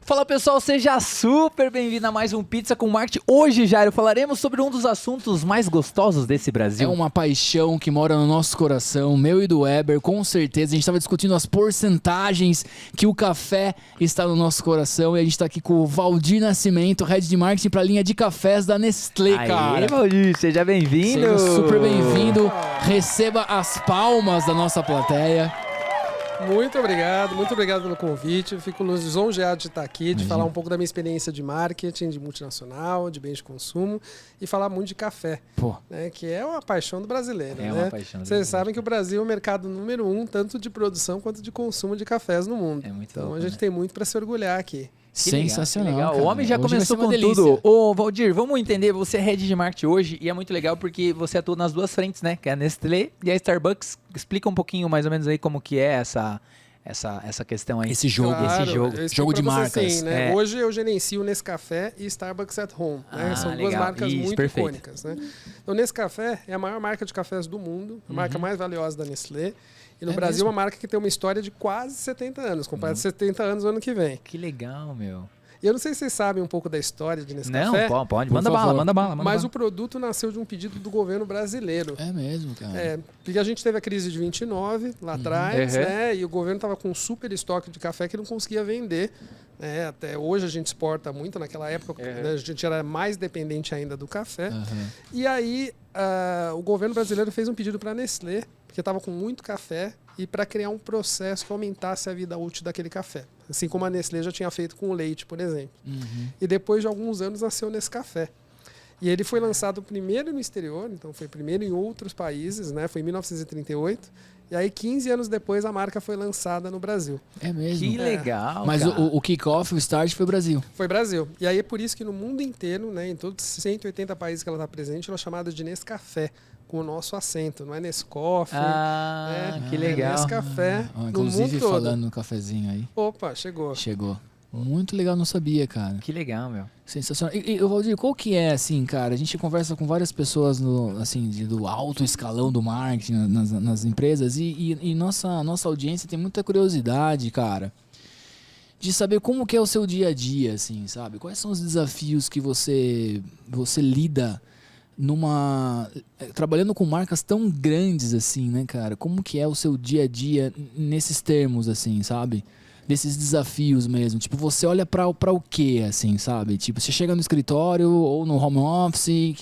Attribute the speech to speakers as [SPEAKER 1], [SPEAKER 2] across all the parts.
[SPEAKER 1] Fala pessoal, seja super bem-vindo a mais um Pizza com Marketing. Hoje, Jairo, falaremos sobre um dos assuntos mais gostosos desse Brasil.
[SPEAKER 2] É uma paixão que mora no nosso coração, meu e do Weber, com certeza. A gente estava discutindo as porcentagens que o café está no nosso coração e a gente está aqui com o Valdir Nascimento, Head de Marketing para a linha de cafés da Nestlé, cara.
[SPEAKER 1] Aê, Valdir, seja bem-vindo.
[SPEAKER 2] Seja super bem-vindo. Receba as palmas da nossa plateia.
[SPEAKER 3] Muito obrigado pelo convite. Eu fico lisonjeado de estar aqui, de falar um pouco da minha experiência de marketing, de multinacional, de bens de consumo e falar muito de café, né, que é uma paixão do brasileiro.
[SPEAKER 1] É
[SPEAKER 3] né?
[SPEAKER 1] uma paixão do brasileiro.
[SPEAKER 3] Vocês sabem que o Brasil é o mercado número 1, tanto de produção quanto de consumo de cafés no mundo.
[SPEAKER 1] É muito
[SPEAKER 3] então
[SPEAKER 1] louco,
[SPEAKER 3] a gente tem muito para se orgulhar aqui.
[SPEAKER 1] Que
[SPEAKER 2] Sensacional.
[SPEAKER 1] legal.
[SPEAKER 2] Cara.
[SPEAKER 1] O homem já
[SPEAKER 2] Hoje
[SPEAKER 1] começou
[SPEAKER 2] vai
[SPEAKER 1] com
[SPEAKER 2] ser uma
[SPEAKER 1] tudo.
[SPEAKER 2] delícia.
[SPEAKER 1] Ô, Valdir, vamos entender. Você é Head de Marketing hoje e é muito legal porque você atua nas duas frentes, né? Que é a Nestlé e a Starbucks. Explica um pouquinho mais ou menos aí como que é essa questão aí.
[SPEAKER 2] Esse jogo.
[SPEAKER 3] Claro,
[SPEAKER 1] esse jogo.
[SPEAKER 3] eu explico
[SPEAKER 2] Jogo de
[SPEAKER 3] pra você
[SPEAKER 2] marcas.
[SPEAKER 3] assim, né?
[SPEAKER 1] É.
[SPEAKER 3] Hoje eu gerencio Nescafé e Starbucks at Home. Né? São duas
[SPEAKER 1] legal.
[SPEAKER 3] marcas
[SPEAKER 1] Isso,
[SPEAKER 3] muito
[SPEAKER 1] perfeito.
[SPEAKER 3] icônicas. Né? Então, Nescafé é a maior marca de cafés do mundo, a marca mais valiosa da Nestlé. E no Brasil
[SPEAKER 2] mesmo?
[SPEAKER 3] é uma marca que tem uma história de quase 70 anos, completa 70 anos no ano que vem.
[SPEAKER 1] Que legal, meu.
[SPEAKER 3] E eu não sei se vocês sabem um pouco da história de
[SPEAKER 1] Não,
[SPEAKER 3] Nescafé,
[SPEAKER 1] pode.
[SPEAKER 2] Por
[SPEAKER 1] Manda
[SPEAKER 2] favor.
[SPEAKER 1] bala, manda bala.
[SPEAKER 3] mas o produto nasceu de um pedido do governo brasileiro.
[SPEAKER 2] É mesmo, cara.
[SPEAKER 3] Porque a gente teve a crise de 29 lá atrás,
[SPEAKER 1] Uhum.
[SPEAKER 3] né? E o governo estava com um super estoque de café que não conseguia vender. Né? Até hoje a gente exporta muito, naquela época né, a gente era mais dependente ainda do café. E aí o governo brasileiro fez um pedido para a Nestlé, porque estava com muito café, e para criar um processo que aumentasse a vida útil daquele café. Assim como a Nestlé já tinha feito com o leite, por exemplo. E depois de alguns anos nasceu o Nescafé. E ele foi lançado primeiro no exterior, então foi primeiro em outros países, né? Foi em 1938. E aí, 15 anos depois, a marca foi lançada no Brasil.
[SPEAKER 2] É mesmo.
[SPEAKER 1] Que legal,
[SPEAKER 2] Mas
[SPEAKER 1] cara.
[SPEAKER 2] o kick-off, o start foi o Brasil.
[SPEAKER 3] Foi Brasil. E aí é por isso que no mundo inteiro, né, em todos os 180 países que ela está presente, ela é chamada de Nescafé, com o nosso acento. Não é Nescoffee.
[SPEAKER 1] Que
[SPEAKER 3] É
[SPEAKER 1] legal.
[SPEAKER 3] Nescafé no
[SPEAKER 2] Inclusive,
[SPEAKER 3] mundo todo.
[SPEAKER 2] falando no cafezinho aí.
[SPEAKER 3] Opa, chegou.
[SPEAKER 2] Chegou. Muito legal, não sabia, cara.
[SPEAKER 1] Que legal, meu.
[SPEAKER 2] Sensacional. E Valdir, qual que é, assim, cara? A gente conversa com várias pessoas do alto escalão do marketing nas empresas e nossa audiência tem muita curiosidade, cara, de saber como que é o seu dia a dia, assim, sabe? Quais são os desafios que você lida trabalhando com marcas tão grandes assim, né, cara? Como que é o seu dia a dia nesses termos, assim, sabe? Desses desafios mesmo. Tipo, você olha pra o quê, assim, sabe? Tipo, você chega no escritório ou no home office,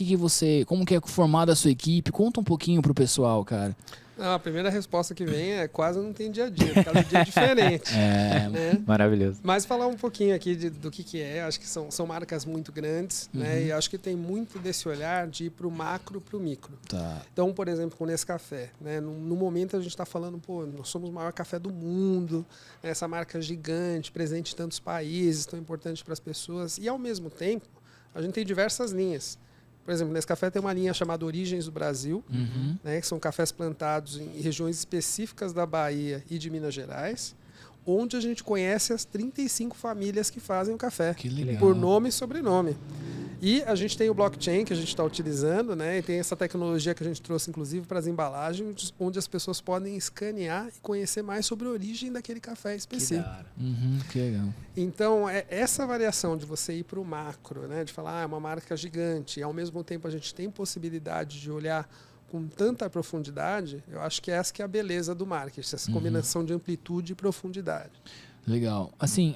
[SPEAKER 2] como que é formada a sua equipe? Conta um pouquinho pro pessoal, cara.
[SPEAKER 3] A primeira resposta que vem é quase não tem dia a dia, cada dia é diferente. Né?
[SPEAKER 1] Maravilhoso.
[SPEAKER 3] Mas falar um pouquinho aqui do que é, acho que são marcas muito grandes, né? E acho que tem muito desse olhar de ir para o macro, para o micro.
[SPEAKER 2] Tá.
[SPEAKER 3] Então, por exemplo, com o Nescafé, né? No momento a gente está falando, pô, nós somos o maior café do mundo, né? Essa marca gigante, presente em tantos países, tão importante para as pessoas. E, ao mesmo tempo, a gente tem diversas linhas. Por exemplo, nesse café tem uma linha chamada Origens do Brasil, né, que são cafés plantados em regiões específicas da Bahia e de Minas Gerais, onde a gente conhece as 35 famílias que fazem o café,
[SPEAKER 2] Que legal.
[SPEAKER 3] por nome e sobrenome. E a gente tem o blockchain que a gente está utilizando, né, e tem essa tecnologia que a gente trouxe, inclusive, para as embalagens, onde as pessoas podem escanear e conhecer mais sobre a origem daquele café específico.
[SPEAKER 2] Que legal.
[SPEAKER 3] Então, essa variação de você ir para o macro, né, de falar, é uma marca gigante, e ao mesmo tempo a gente tem possibilidade de olhar com tanta profundidade, eu acho que essa que é a beleza do marketing, essa combinação de amplitude e profundidade.
[SPEAKER 2] Legal. Assim,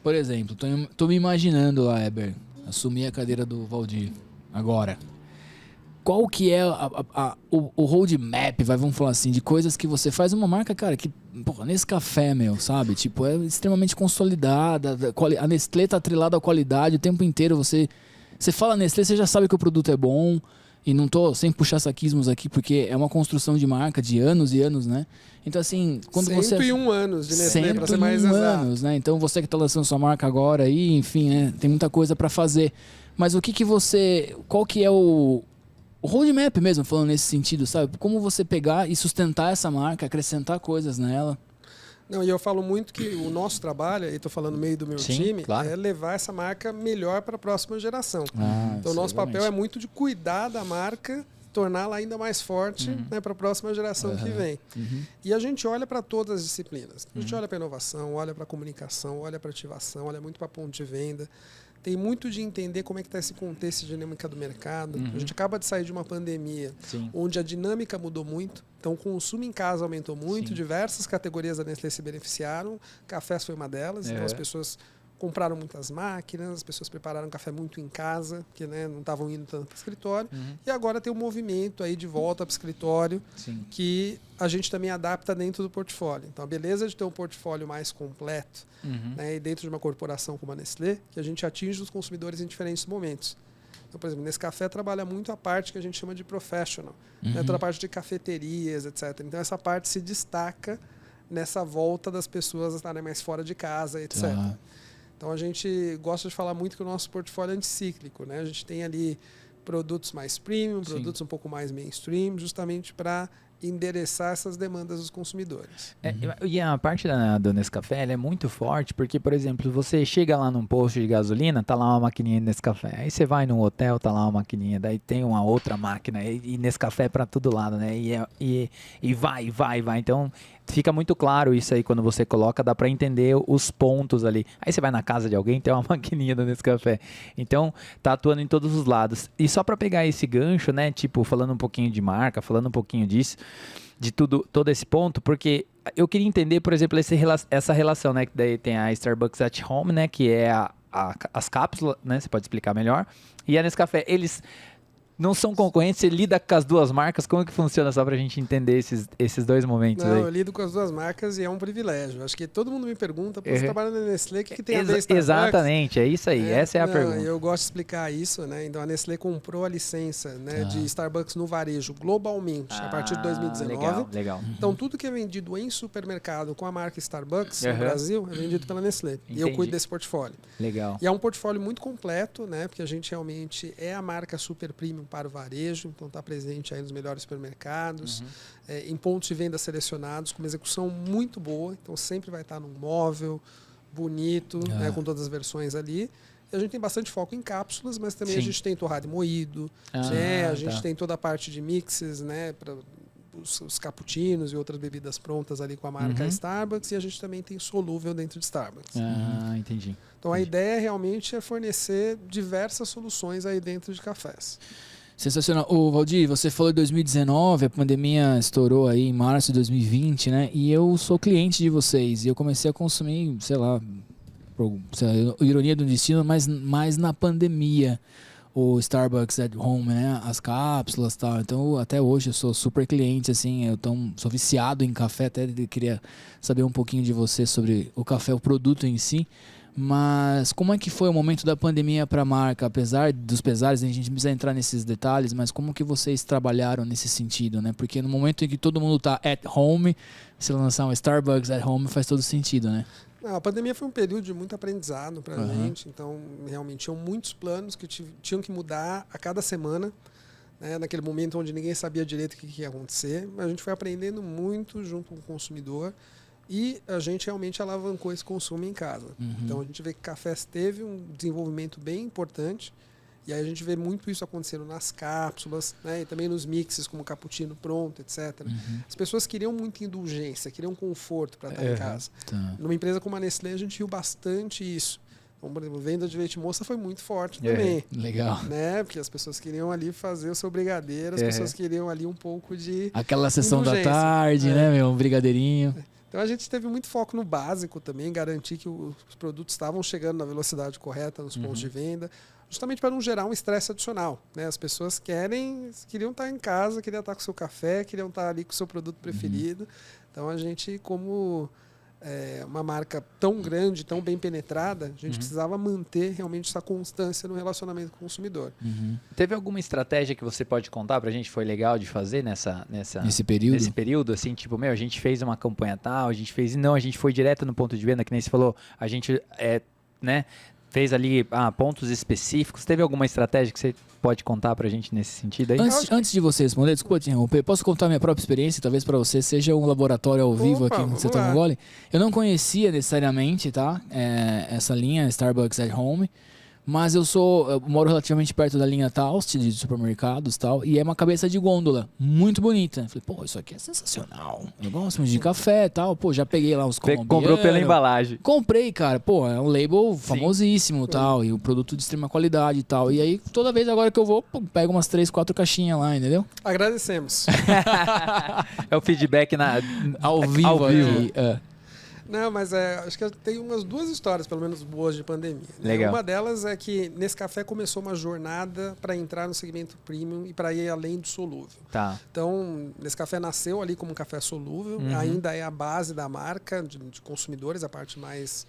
[SPEAKER 2] por exemplo, tô me imaginando lá, Eber, assumir a cadeira do Valdir agora. Qual que é o roadmap, vamos falar assim, de coisas que você faz uma marca, cara, que, porra, nesse café, meu, sabe? Tipo, é extremamente consolidada, a Nestlé tá atrelada à qualidade o tempo inteiro, você fala Nestlé, você já sabe que o produto é bom, e não tô sem puxar saquismos aqui, porque é uma construção de marca de anos e anos, né? Então, assim, quando
[SPEAKER 3] 101 anos de Nestlé, para ser mais
[SPEAKER 2] 101
[SPEAKER 3] exato.
[SPEAKER 2] anos, né? Então, você que tá lançando sua marca agora aí, enfim, né? Tem muita coisa para fazer. Mas qual que é o roadmap mesmo, falando nesse sentido, sabe? Como você pegar e sustentar essa marca, acrescentar coisas nela.
[SPEAKER 3] Não, e eu falo muito que o nosso trabalho, e estou falando meio do meu time,
[SPEAKER 1] claro.
[SPEAKER 3] é levar essa marca melhor para a próxima geração. Então, o nosso papel é muito de cuidar da marca torná-la ainda mais forte, né, para a próxima geração que vem. E a gente olha para todas as disciplinas. A gente olha para inovação, olha para comunicação, olha para ativação, olha muito para ponto de venda. Tem muito de entender como é que está esse contexto de dinâmica do mercado. A gente acaba de sair de uma pandemia onde a dinâmica mudou muito. Então, o consumo em casa aumentou muito. Diversas categorias da Nestlé se beneficiaram. Cafés foi uma delas. Então, as pessoas compraram muitas máquinas, as pessoas prepararam café muito em casa, porque, né, não estavam indo tanto para o escritório. E agora tem um movimento aí de volta para o escritório, que a gente também adapta dentro do portfólio. Então, a beleza de ter um portfólio mais completo, né, e dentro de uma corporação como a Nestlé, que a gente atinge os consumidores em diferentes momentos. Então, por exemplo, nesse café trabalha muito a parte que a gente chama de professional, né, toda a parte de cafeterias, etc. Então, essa parte se destaca nessa volta das pessoas estarem mais fora de casa, etc. Então, a gente gosta de falar muito que o nosso portfólio é anticíclico, né? A gente tem ali produtos mais premium, produtos um pouco mais mainstream, justamente para endereçar essas demandas dos consumidores.
[SPEAKER 1] E a parte do Nescafé ela é muito forte, porque, por exemplo, você chega lá num posto de gasolina, tá lá uma maquininha de Nescafé. Aí você vai num hotel, tá lá uma maquininha, daí tem uma outra máquina, e Nescafé para todo lado, né? E vai. Então, fica muito claro isso aí quando você coloca, dá para entender os pontos ali. Aí você vai na casa de alguém, tem uma maquininha do Nescafé. Então, tá atuando em todos os lados. E só para pegar esse gancho, né, tipo, falando um pouquinho de marca, falando um pouquinho disso, de todo esse ponto, porque eu queria entender, por exemplo, essa relação, né, que daí tem a Starbucks at Home, né, que é as cápsulas, né, você pode explicar melhor, e a Nescafé, eles não são concorrentes, você lida com as duas marcas, como que funciona só pra gente entender esses dois momentos aí?
[SPEAKER 3] Eu lido com as duas marcas e é um privilégio. Acho que todo mundo me pergunta, você trabalha na Nestlé, o que tem a ver Starbucks?
[SPEAKER 1] Exatamente, é isso aí, essa é a pergunta.
[SPEAKER 3] Eu gosto de explicar isso, né? Então a Nestlé comprou a licença, né, de Starbucks no varejo globalmente a partir de 2019.
[SPEAKER 1] Legal.
[SPEAKER 3] Então tudo que é vendido em supermercado com a marca Starbucks no Brasil é vendido pela Nestlé. Entendi. E eu cuido desse portfóliio.
[SPEAKER 1] Legal.
[SPEAKER 3] E é um portfólio muito completo, né? Porque a gente realmente é a marca super premium para o varejo, então está presente aí nos melhores supermercados, em pontos de venda selecionados, com uma execução muito boa, então sempre vai estar num móvel bonito, né, com todas as versões ali. E a gente tem bastante foco em cápsulas, mas também a gente tem torrado e moído, né? A gente tem toda a parte de mixes, né, para os cappuccinos e outras bebidas prontas ali com a marca Starbucks, e a gente também tem solúvel dentro de Starbucks.
[SPEAKER 1] Entendi.
[SPEAKER 3] Então a ideia realmente é fornecer diversas soluções aí dentro de cafés.
[SPEAKER 2] Sensacional. Ô, Valdir, você falou de 2019, a pandemia estourou aí em março de 2020, né? E eu sou cliente de vocês e eu comecei a consumir, sei lá, ironia do destino, mas mais na pandemia, o Starbucks at Home, né? As cápsulas e tal. Então, até hoje eu sou super cliente, assim, sou viciado em café, até queria saber um pouquinho de você sobre o café, o produto em si. Mas como é que foi o momento da pandemia para a marca? Apesar dos pesares, a gente não precisa entrar nesses detalhes, mas como que vocês trabalharam nesse sentido, né? Porque no momento em que todo mundo está at home, se lançar um Starbucks at home faz todo sentido, né?
[SPEAKER 3] Não, a pandemia foi um período de muito aprendizado para a gente, então realmente tinham muitos planos que tinham que mudar a cada semana, né? Naquele momento onde ninguém sabia direito o que ia acontecer, mas a gente foi aprendendo muito junto com o consumidor. E a gente realmente alavancou esse consumo em casa. Então a gente vê que cafés teve um desenvolvimento bem importante. E aí a gente vê muito isso acontecendo nas cápsulas, né? E também nos mixes, como cappuccino pronto, etc. As pessoas queriam muita indulgência, queriam conforto para estar em casa. Numa empresa como a Nestlé, a gente viu bastante isso. Então, por exemplo, venda de leite moça foi muito forte também.
[SPEAKER 2] Legal.
[SPEAKER 3] Né? Porque as pessoas queriam ali fazer o seu brigadeiro, as pessoas queriam ali um pouco de
[SPEAKER 2] aquela sessão da tarde, né, um brigadeirinho.
[SPEAKER 3] Então a gente teve muito foco no básico também, garantir que os produtos estavam chegando na velocidade correta nos pontos de venda, justamente para não gerar um estresse adicional, né? As pessoas queriam estar em casa, queriam estar com o seu café, queriam estar ali com o seu produto preferido. Então a gente, como uma marca tão grande, tão bem penetrada, a gente precisava manter realmente essa constância no relacionamento com o consumidor.
[SPEAKER 1] Teve alguma estratégia que você pode contar pra gente, foi legal de fazer
[SPEAKER 2] nesse período?
[SPEAKER 1] Nesse período, assim, tipo, a gente fez uma campanha tal, a gente foi direto no ponto de venda, que nem você falou, a gente, né, fez ali pontos específicos. Teve alguma estratégia que você pode contar pra gente nesse sentido aí?
[SPEAKER 2] Antes de você responder, desculpa te interromper, posso contar minha própria experiência? Talvez para você seja um laboratório ao vivo aqui no Setor Mongole. Eu não conhecia necessariamente, tá? Essa linha Starbucks at Home, Mas eu moro relativamente perto da linha Taust, de supermercados e tal, e é uma cabeça de gôndola, muito bonita. Falei, pô, isso aqui é sensacional. Eu gosto muito de café e tal. Pô, já peguei lá os colombianos.
[SPEAKER 1] Comprou pela embalagem.
[SPEAKER 2] Comprei, cara. Pô, é um label famosíssimo e tal, e um produto de extrema qualidade e tal. E aí, toda vez agora que eu vou, pô, pego umas 3, 4 caixinhas lá, entendeu?
[SPEAKER 3] Agradecemos.
[SPEAKER 1] É o feedback
[SPEAKER 2] Ao vivo aqui.
[SPEAKER 3] Não, mas acho que tem umas 2 histórias, pelo menos boas, de pandemia. Né?
[SPEAKER 1] Legal.
[SPEAKER 3] Uma delas é que Nescafé começou uma jornada para entrar no segmento premium e para ir além do solúvel.
[SPEAKER 1] Tá.
[SPEAKER 3] Então, Nescafé nasceu ali como um café solúvel, ainda é a base da marca, de consumidores, a parte mais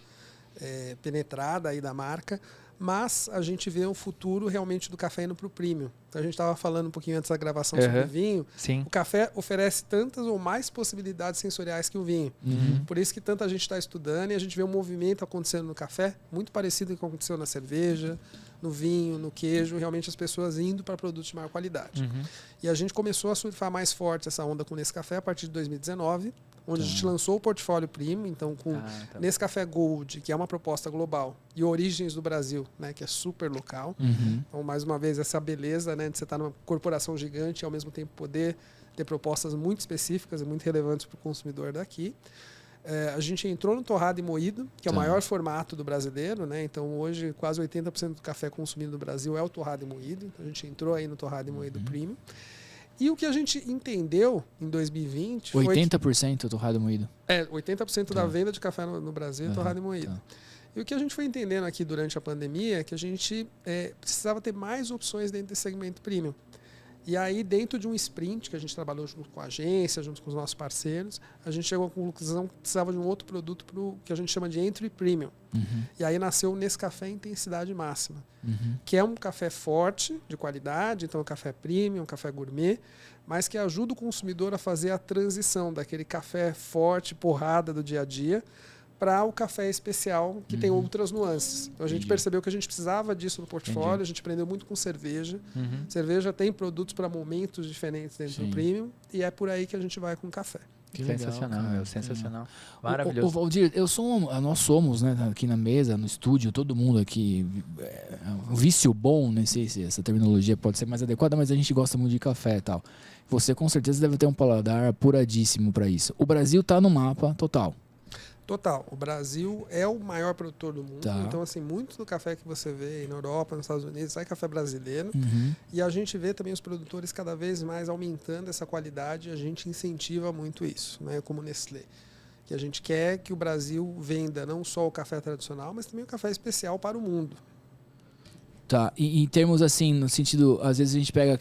[SPEAKER 3] penetrada aí da marca, mas a gente vê um futuro realmente do café indo para o premium. Então, a gente estava falando um pouquinho antes da gravação sobre vinho.
[SPEAKER 1] Sim.
[SPEAKER 3] O café oferece tantas ou mais possibilidades sensoriais que o vinho. Por isso que tanta gente está estudando e a gente vê um movimento acontecendo no café, muito parecido com o que aconteceu na cerveja, no vinho, no queijo, realmente as pessoas indo para produtos de maior qualidade. E a gente começou a surfar mais forte essa onda com Nescafé a partir de 2019, onde a gente lançou o portfólio premium, então com Nescafé Gold, que é uma proposta global, e Origens do Brasil, né, que é super local. Então, mais uma vez, essa beleza, né, de você estar numa corporação gigante e, ao mesmo tempo, poder ter propostas muito específicas e muito relevantes para o consumidor daqui. A gente entrou no torrado e moído, que é o maior formato do brasileiro, né? Então, hoje, quase 80% do café consumido no Brasil é o torrado e moído. Então, a gente entrou aí no torrado e moído premium. E o que a gente entendeu em 2020 foi
[SPEAKER 2] 80% torrado moído.
[SPEAKER 3] 80% da venda de café no Brasil é torrado e moído. E o que a gente foi entendendo aqui durante a pandemia é que a gente precisava ter mais opções dentro desse segmento premium. E aí, dentro de um sprint que a gente trabalhou junto com a agência, junto com os nossos parceiros, a gente chegou à conclusão que precisava de um outro produto pro que a gente chama de entry premium. E aí nasceu o Nescafé Intensidade Máxima, que é um café forte, de qualidade, então um café premium, um café gourmet, mas que ajuda o consumidor a fazer a transição daquele café forte, porrada do dia a dia, para o café especial, que tem outras nuances. Então, a gente percebeu que a gente precisava disso no portfólio, a gente aprendeu muito com cerveja. Cerveja tem produtos para momentos diferentes dentro do premium, e é por aí que a gente vai com café.
[SPEAKER 1] Que sensacional, meu, sensacional. Maravilhoso.
[SPEAKER 2] Valdir, nós somos, né, aqui na mesa, no estúdio, todo mundo aqui, um vício bom, não sei se essa terminologia pode ser mais adequada, mas a gente gosta muito de café e tal. Você com certeza deve ter um paladar apuradíssimo para isso. O Brasil está no mapa total.
[SPEAKER 3] Total. O Brasil é o maior produtor do mundo. Então, assim, muito do café que você vê na Europa, nos Estados Unidos, sai café brasileiro. E a gente vê também os produtores cada vez mais aumentando essa qualidade. A gente incentiva muito isso, né? Como Nestlé. Que a gente quer que o Brasil venda não só o café tradicional, mas também o café especial para o mundo.
[SPEAKER 2] Tá, e em termos assim, no sentido, às vezes a gente pega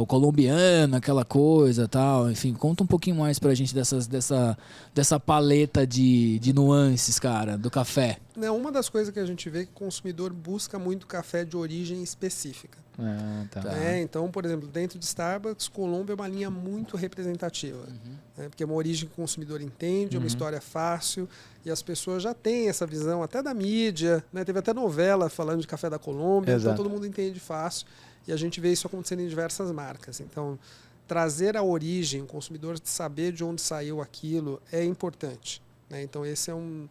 [SPEAKER 2] o colombiano, aquela coisa tal, enfim, conta um pouquinho mais pra gente dessa paleta de nuances, cara, do café.
[SPEAKER 3] Uma das coisas que a gente vê é que o consumidor busca muito café de origem específica. Então, por exemplo, dentro de Starbucks, Colômbia é uma linha muito representativa. Porque é uma origem que o consumidor entende, é uma história fácil, e as pessoas já têm essa visão até da mídia, né? Teve até novela falando de café da Colômbia, então todo mundo entende fácil, e a gente vê isso acontecendo em diversas marcas. Então, trazer a origem, o consumidor saber de onde saiu aquilo é importante, né? Então, esse é um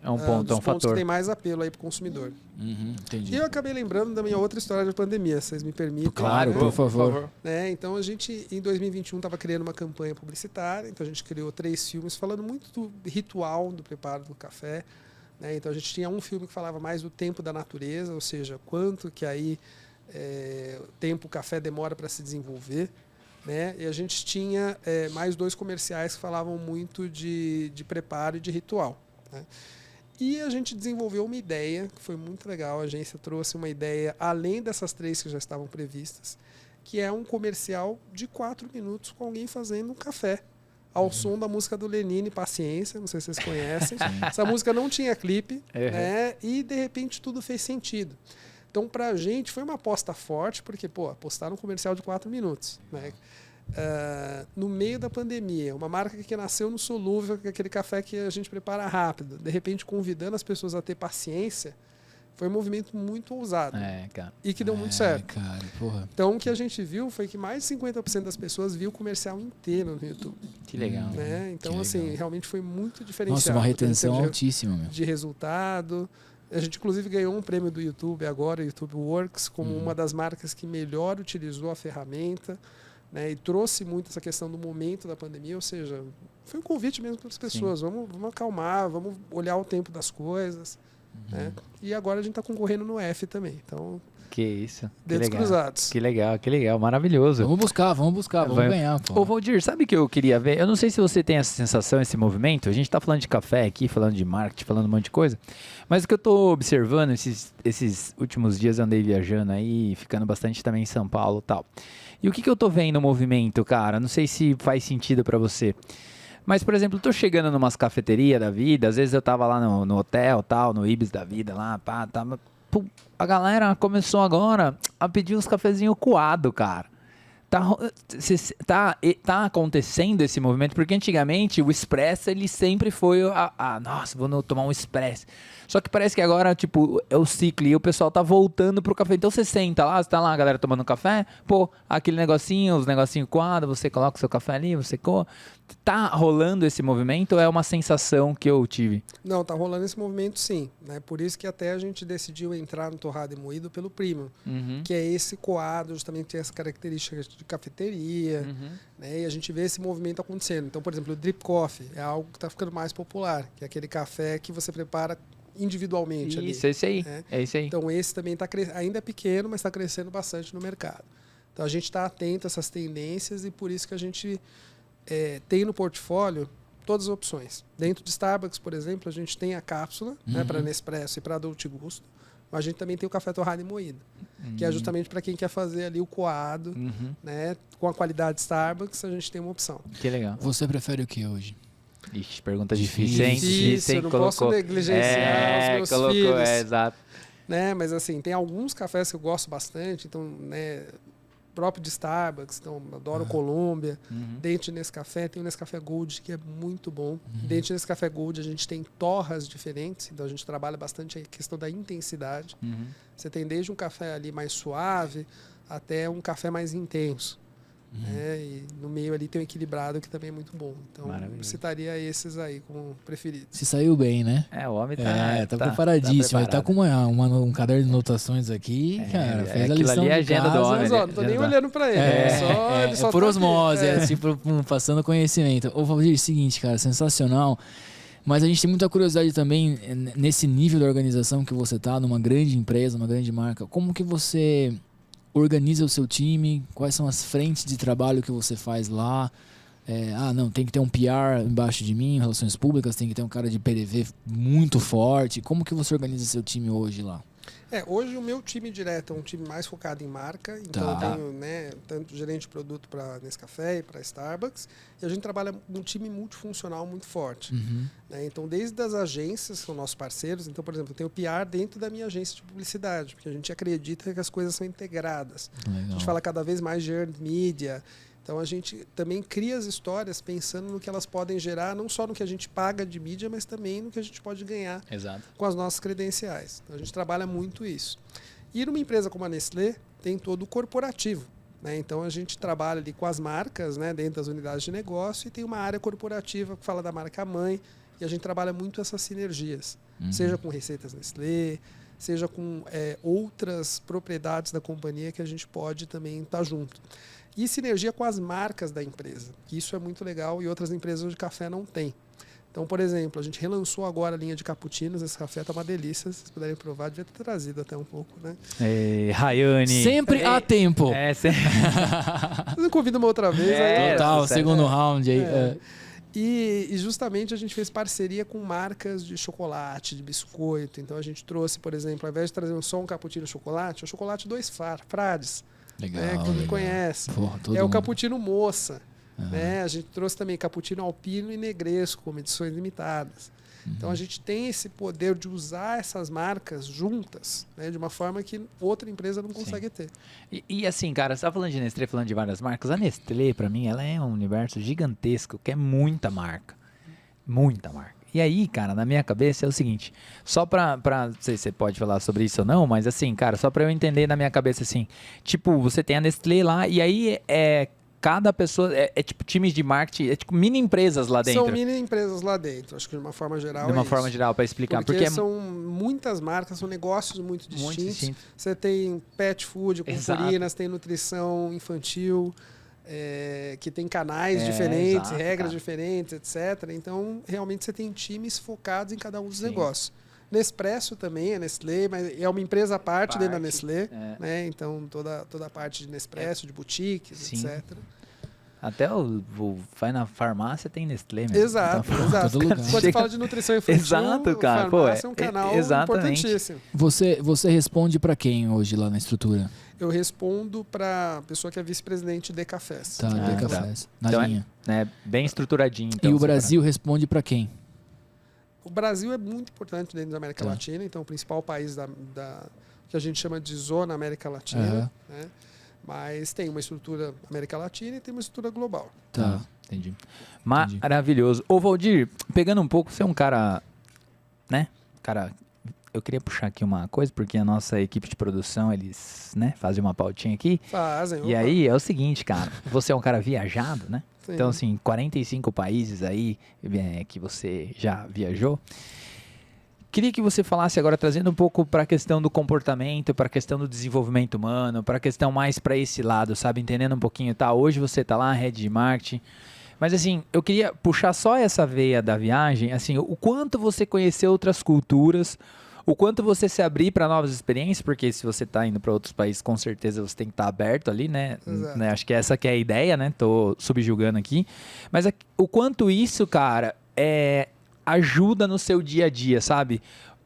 [SPEAKER 1] ponto,
[SPEAKER 3] dos
[SPEAKER 1] um
[SPEAKER 3] pontos
[SPEAKER 1] fator
[SPEAKER 3] que tem mais apelo aí para o consumidor.
[SPEAKER 2] Entendi.
[SPEAKER 3] E eu acabei lembrando da minha outra história de pandemia, se vocês me permitem.
[SPEAKER 2] Claro,
[SPEAKER 3] né?
[SPEAKER 2] por favor.
[SPEAKER 3] Então, a gente, em 2021, estava criando uma campanha publicitária. Então, a gente criou 3 filmes falando muito do ritual do preparo do café. Né? Então, a gente tinha um filme que falava mais do tempo da natureza, ou seja, quanto que aí tempo o café demora para se desenvolver. Né? E a gente tinha mais 2 comerciais que falavam muito de preparo e de ritual. Né? E a gente desenvolveu uma ideia, que foi muito legal. A agência trouxe uma ideia, além dessas 3 que já estavam previstas, que é um comercial de 4 minutos com alguém fazendo um café, ao som da música do Lenine, Paciência, não sei se vocês conhecem. Essa música não tinha clipe, né? E de repente tudo fez sentido. Então, para a gente, foi uma aposta forte, porque apostaram um comercial de 4 minutos. Né? No meio da pandemia, uma marca que nasceu no solúvel, que é aquele café que a gente prepara rápido, de repente convidando as pessoas a ter paciência, foi um movimento muito ousado e que deu muito certo.
[SPEAKER 2] Cara, porra.
[SPEAKER 3] Então, o que a gente viu foi que mais de 50% das pessoas viu o comercial inteiro no YouTube.
[SPEAKER 1] Que legal.
[SPEAKER 3] Né? Então,
[SPEAKER 2] que
[SPEAKER 3] assim,
[SPEAKER 2] legal.
[SPEAKER 3] realmente foi muito diferenciado.
[SPEAKER 2] Nossa, uma retenção altíssima. Meu.
[SPEAKER 3] De resultado. A gente, inclusive, ganhou um prêmio do YouTube agora, YouTube Works, como uma das marcas que melhor utilizou a ferramenta, né, e trouxe muito essa questão do momento da pandemia, ou seja, foi um convite mesmo para as pessoas, vamos acalmar, vamos olhar o tempo das coisas, né? E agora a gente está concorrendo no F também, então...
[SPEAKER 1] Que isso.
[SPEAKER 3] Dedos cruzados.
[SPEAKER 1] Que legal, maravilhoso.
[SPEAKER 2] Vamos buscar, vamos ganhar. Pô.
[SPEAKER 1] Ô, Valdir, sabe o que eu queria ver? Eu não sei se você tem essa sensação, esse movimento. A gente tá falando de café aqui, falando de marketing, falando um monte de coisa. Mas o que eu tô observando, esses últimos dias eu andei viajando aí, ficando bastante também em São Paulo e tal. E o que eu tô vendo no movimento, cara? Não sei se faz sentido pra você. Mas, por exemplo, eu tô chegando numas cafeterias da vida, às vezes eu tava lá no hotel, tal, no Ibis da vida, lá, pá, tava... A galera começou agora a pedir uns cafezinhos coados, cara. Tá acontecendo esse movimento, porque antigamente o expresso, ele sempre foi nossa, vou tomar um expresso. Só que parece que agora, tipo, é o ciclo e o pessoal tá voltando pro café. Então você senta lá, você tá lá, a galera tomando café, pô, aquele negocinho, os negocinhos coados, você coloca o seu café ali, você tá rolando esse movimento ou é uma sensação que eu tive?
[SPEAKER 3] Não, tá rolando esse movimento sim, né? Por isso que até a gente decidiu entrar no torrado e moído pelo Premium, que é esse coado, justamente tem essa característica de cafeteria, né? E a gente vê esse movimento acontecendo. Então, por exemplo, o drip coffee é algo que está ficando mais popular, que é aquele café que você prepara individualmente.
[SPEAKER 1] Isso, esse aí.
[SPEAKER 3] Né?
[SPEAKER 1] É esse aí.
[SPEAKER 3] Então, esse também está ainda é pequeno, mas está crescendo bastante no mercado. Então, a gente está atento a essas tendências e por isso que a gente tem no portfólio todas as opções. Dentro de Starbucks, por exemplo, a gente tem a cápsula, né, para Nespresso e para Dolce Gusto, mas a gente também tem o café torrado e moído, que é justamente para quem quer fazer ali o coado, né, com a qualidade Starbucks, a gente tem uma opção.
[SPEAKER 1] Que legal.
[SPEAKER 2] Você prefere o que hoje?
[SPEAKER 1] Ixi, pergunta difícil, hein?
[SPEAKER 3] Difícil, eu não posso negligenciar os meus filhos.
[SPEAKER 1] Exato.
[SPEAKER 3] Né, mas assim, tem alguns cafés que eu gosto bastante, então, né, próprio de Starbucks, então adoro Colômbia. Dentro de Nescafé tem o Nescafé Gold, que é muito bom. Dentro de Nescafé Gold a gente tem torras diferentes, então a gente trabalha bastante a questão da intensidade. Você tem desde um café ali mais suave até um café mais intenso. E no meio ali tem um equilibrado que também é muito bom. Então eu citaria esses aí como preferidos.
[SPEAKER 2] Se saiu bem, né?
[SPEAKER 1] O homem
[SPEAKER 2] tá preparadíssimo. Ele tá com um caderno de anotações aqui, cara. Fez a lição
[SPEAKER 1] ali é a agenda do homem.
[SPEAKER 3] Mas, ó, não tô nem olhando pra ele. Ele só
[SPEAKER 2] por
[SPEAKER 3] tá
[SPEAKER 2] osmose, tipo, passando conhecimento. Ô, Valdir, seguinte, cara, sensacional. Mas a gente tem muita curiosidade também nesse nível de organização que você tá, numa grande empresa, numa grande marca. Como que você organiza o seu time? Quais são as frentes de trabalho que você faz lá? Não, tem que ter um PR embaixo de mim, relações públicas, tem que ter um cara de PDV muito forte. Como que você organiza seu time hoje lá?
[SPEAKER 3] Hoje o meu time direto é um time mais focado em marca, então eu tenho, né, tanto gerente de produto para Nescafé e para Starbucks, e a gente trabalha num time multifuncional muito forte. Né? Então, desde as agências, que são nossos parceiros, então, por exemplo, eu tenho o PR dentro da minha agência de publicidade, porque a gente acredita que as coisas são integradas.
[SPEAKER 2] Legal.
[SPEAKER 3] A gente fala cada vez mais de earned media. Então, a gente também cria as histórias pensando no que elas podem gerar, não só no que a gente paga de mídia, mas também no que a gente pode ganhar com as nossas credenciais. Então, a gente trabalha muito isso. E numa empresa como a Nestlé, tem todo o corporativo. Né? Então, a gente trabalha ali com as marcas, né, dentro das unidades de negócio e tem uma área corporativa que fala da marca mãe e a gente trabalha muito essas sinergias, seja com receitas Nestlé, seja com outras propriedades da companhia que a gente pode também estar junto. E sinergia com as marcas da empresa. Isso é muito legal e outras empresas de café não têm. Então, por exemplo, a gente relançou agora a linha de cappuccinos. Esse café está uma delícia. Se vocês puderem provar, devia ter trazido até um pouco, né?
[SPEAKER 1] Rayane.
[SPEAKER 2] Sempre há tempo.
[SPEAKER 1] Sempre.
[SPEAKER 3] Eu convido uma outra vez.
[SPEAKER 2] Total, segundo round aí.
[SPEAKER 3] E justamente a gente fez parceria com marcas de chocolate, de biscoito. Então a gente trouxe, por exemplo, ao invés de trazer só um cappuccino chocolate, é o chocolate 2 frades.
[SPEAKER 2] Legal,
[SPEAKER 3] que não conhece. O cappuccino moça. Né? A gente trouxe também cappuccino alpino e negresco, como edições limitadas. Então a gente tem esse poder de usar essas marcas juntas, né? De uma forma que outra empresa não consegue ter.
[SPEAKER 1] E assim, cara, você tá falando de Nestlé, falando de várias marcas. A Nestlé, pra mim, ela é um universo gigantesco, que é muita marca. Muita marca. E aí, cara, na minha cabeça é o seguinte, só não sei se você pode falar sobre isso ou não, mas assim, cara, só pra eu entender na minha cabeça, assim, tipo, você tem a Nestlé lá, e aí cada pessoa, tipo times de marketing, é tipo mini empresas lá dentro.
[SPEAKER 3] São mini empresas lá dentro, acho que de uma forma geral
[SPEAKER 1] De uma forma geral, pra explicar.
[SPEAKER 3] Porque são muitas marcas, são negócios muito distintos.
[SPEAKER 1] distinto.
[SPEAKER 3] Você tem pet food com
[SPEAKER 1] Exato.
[SPEAKER 3] purinas, tem nutrição infantil, que tem canais diferentes,
[SPEAKER 1] exato,
[SPEAKER 3] regras
[SPEAKER 1] cara.
[SPEAKER 3] diferentes, etc. Então, realmente, você tem times focados em cada um dos negócios. Nespresso também é Nestlé, mas é uma empresa à parte dentro da Nestlé. Né? Então, toda a parte de Nespresso, de boutiques, etc.
[SPEAKER 1] Até vai na farmácia, tem Nestlé mesmo.
[SPEAKER 3] Exato,
[SPEAKER 1] Então,
[SPEAKER 3] exato.
[SPEAKER 2] todo lugar.
[SPEAKER 3] Quando você fala de nutrição infantil,
[SPEAKER 1] Exato, cara.
[SPEAKER 3] farmácia
[SPEAKER 1] Pô,
[SPEAKER 3] é um canal
[SPEAKER 1] exatamente.
[SPEAKER 3] importantíssimo.
[SPEAKER 2] Você responde pra quem hoje lá na estrutura?
[SPEAKER 3] Eu respondo para a pessoa que é vice-presidente de cafés.
[SPEAKER 2] Tá,
[SPEAKER 1] Ah,
[SPEAKER 2] de
[SPEAKER 1] tá.
[SPEAKER 2] cafés. Na
[SPEAKER 1] Então
[SPEAKER 2] linha.
[SPEAKER 1] bem estruturadinho. Então,
[SPEAKER 2] E o Brasil responde pra quem?
[SPEAKER 3] O Brasil é muito importante dentro da América
[SPEAKER 2] Tá.
[SPEAKER 3] Latina, então o principal país que a gente chama de zona América Latina, né? Mas tem uma estrutura América Latina e tem uma estrutura global.
[SPEAKER 2] Tá.
[SPEAKER 1] Entendi. Maravilhoso. Ô, Valdir, pegando um pouco, você é um cara, né? Cara, eu queria puxar aqui uma coisa, porque a nossa equipe de produção, eles, né, fazem uma pautinha aqui.
[SPEAKER 3] Fazem.
[SPEAKER 1] E aí é o seguinte, cara, você é um cara viajado, né?
[SPEAKER 3] Sim.
[SPEAKER 1] Então, assim, 45 países aí que você já viajou. Queria que você falasse agora, trazendo um pouco para a questão do comportamento, para a questão do desenvolvimento humano, para a questão mais para esse lado, sabe? Entendendo um pouquinho, tá? Hoje você tá lá, head de marketing. Mas, assim, eu queria puxar só essa veia da viagem, assim, o quanto você conheceu outras culturas, o quanto você se abrir para novas experiências, porque se você está indo para outros países, com certeza você tem que estar aberto ali, né?
[SPEAKER 3] Exato.
[SPEAKER 1] Né? Acho que essa que é a ideia, né? Tô subjugando aqui. Mas o quanto isso, cara, ajuda no seu dia a dia, sabe?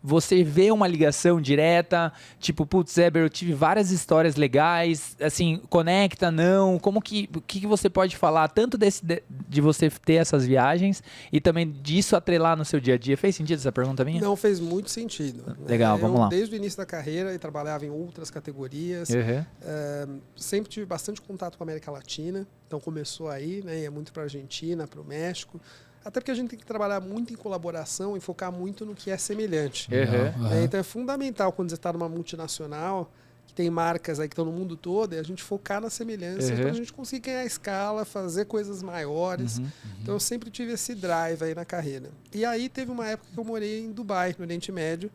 [SPEAKER 1] Você vê uma ligação direta, tipo, putz, Eber, eu tive várias histórias legais, assim, conecta, não? O que você pode falar, tanto de você ter essas viagens e também disso atrelar no seu dia a dia? Fez sentido essa pergunta minha?
[SPEAKER 3] Não fez muito sentido.
[SPEAKER 1] Legal, vamos lá.
[SPEAKER 3] Desde o início da carreira, eu trabalhava em outras categorias. Sempre tive bastante contato com a América Latina. Então, começou aí, né? Ia muito para a Argentina, para o México. Até porque a gente tem que trabalhar muito em colaboração e focar muito no que é semelhante. Então, é fundamental quando você está numa multinacional, que tem marcas aí que estão no mundo todo, é a gente focar nas semelhanças para a gente conseguir ganhar escala, fazer coisas maiores. Então, eu sempre tive esse drive aí na carreira. E aí, teve uma época que eu morei em Dubai, no Oriente Médio.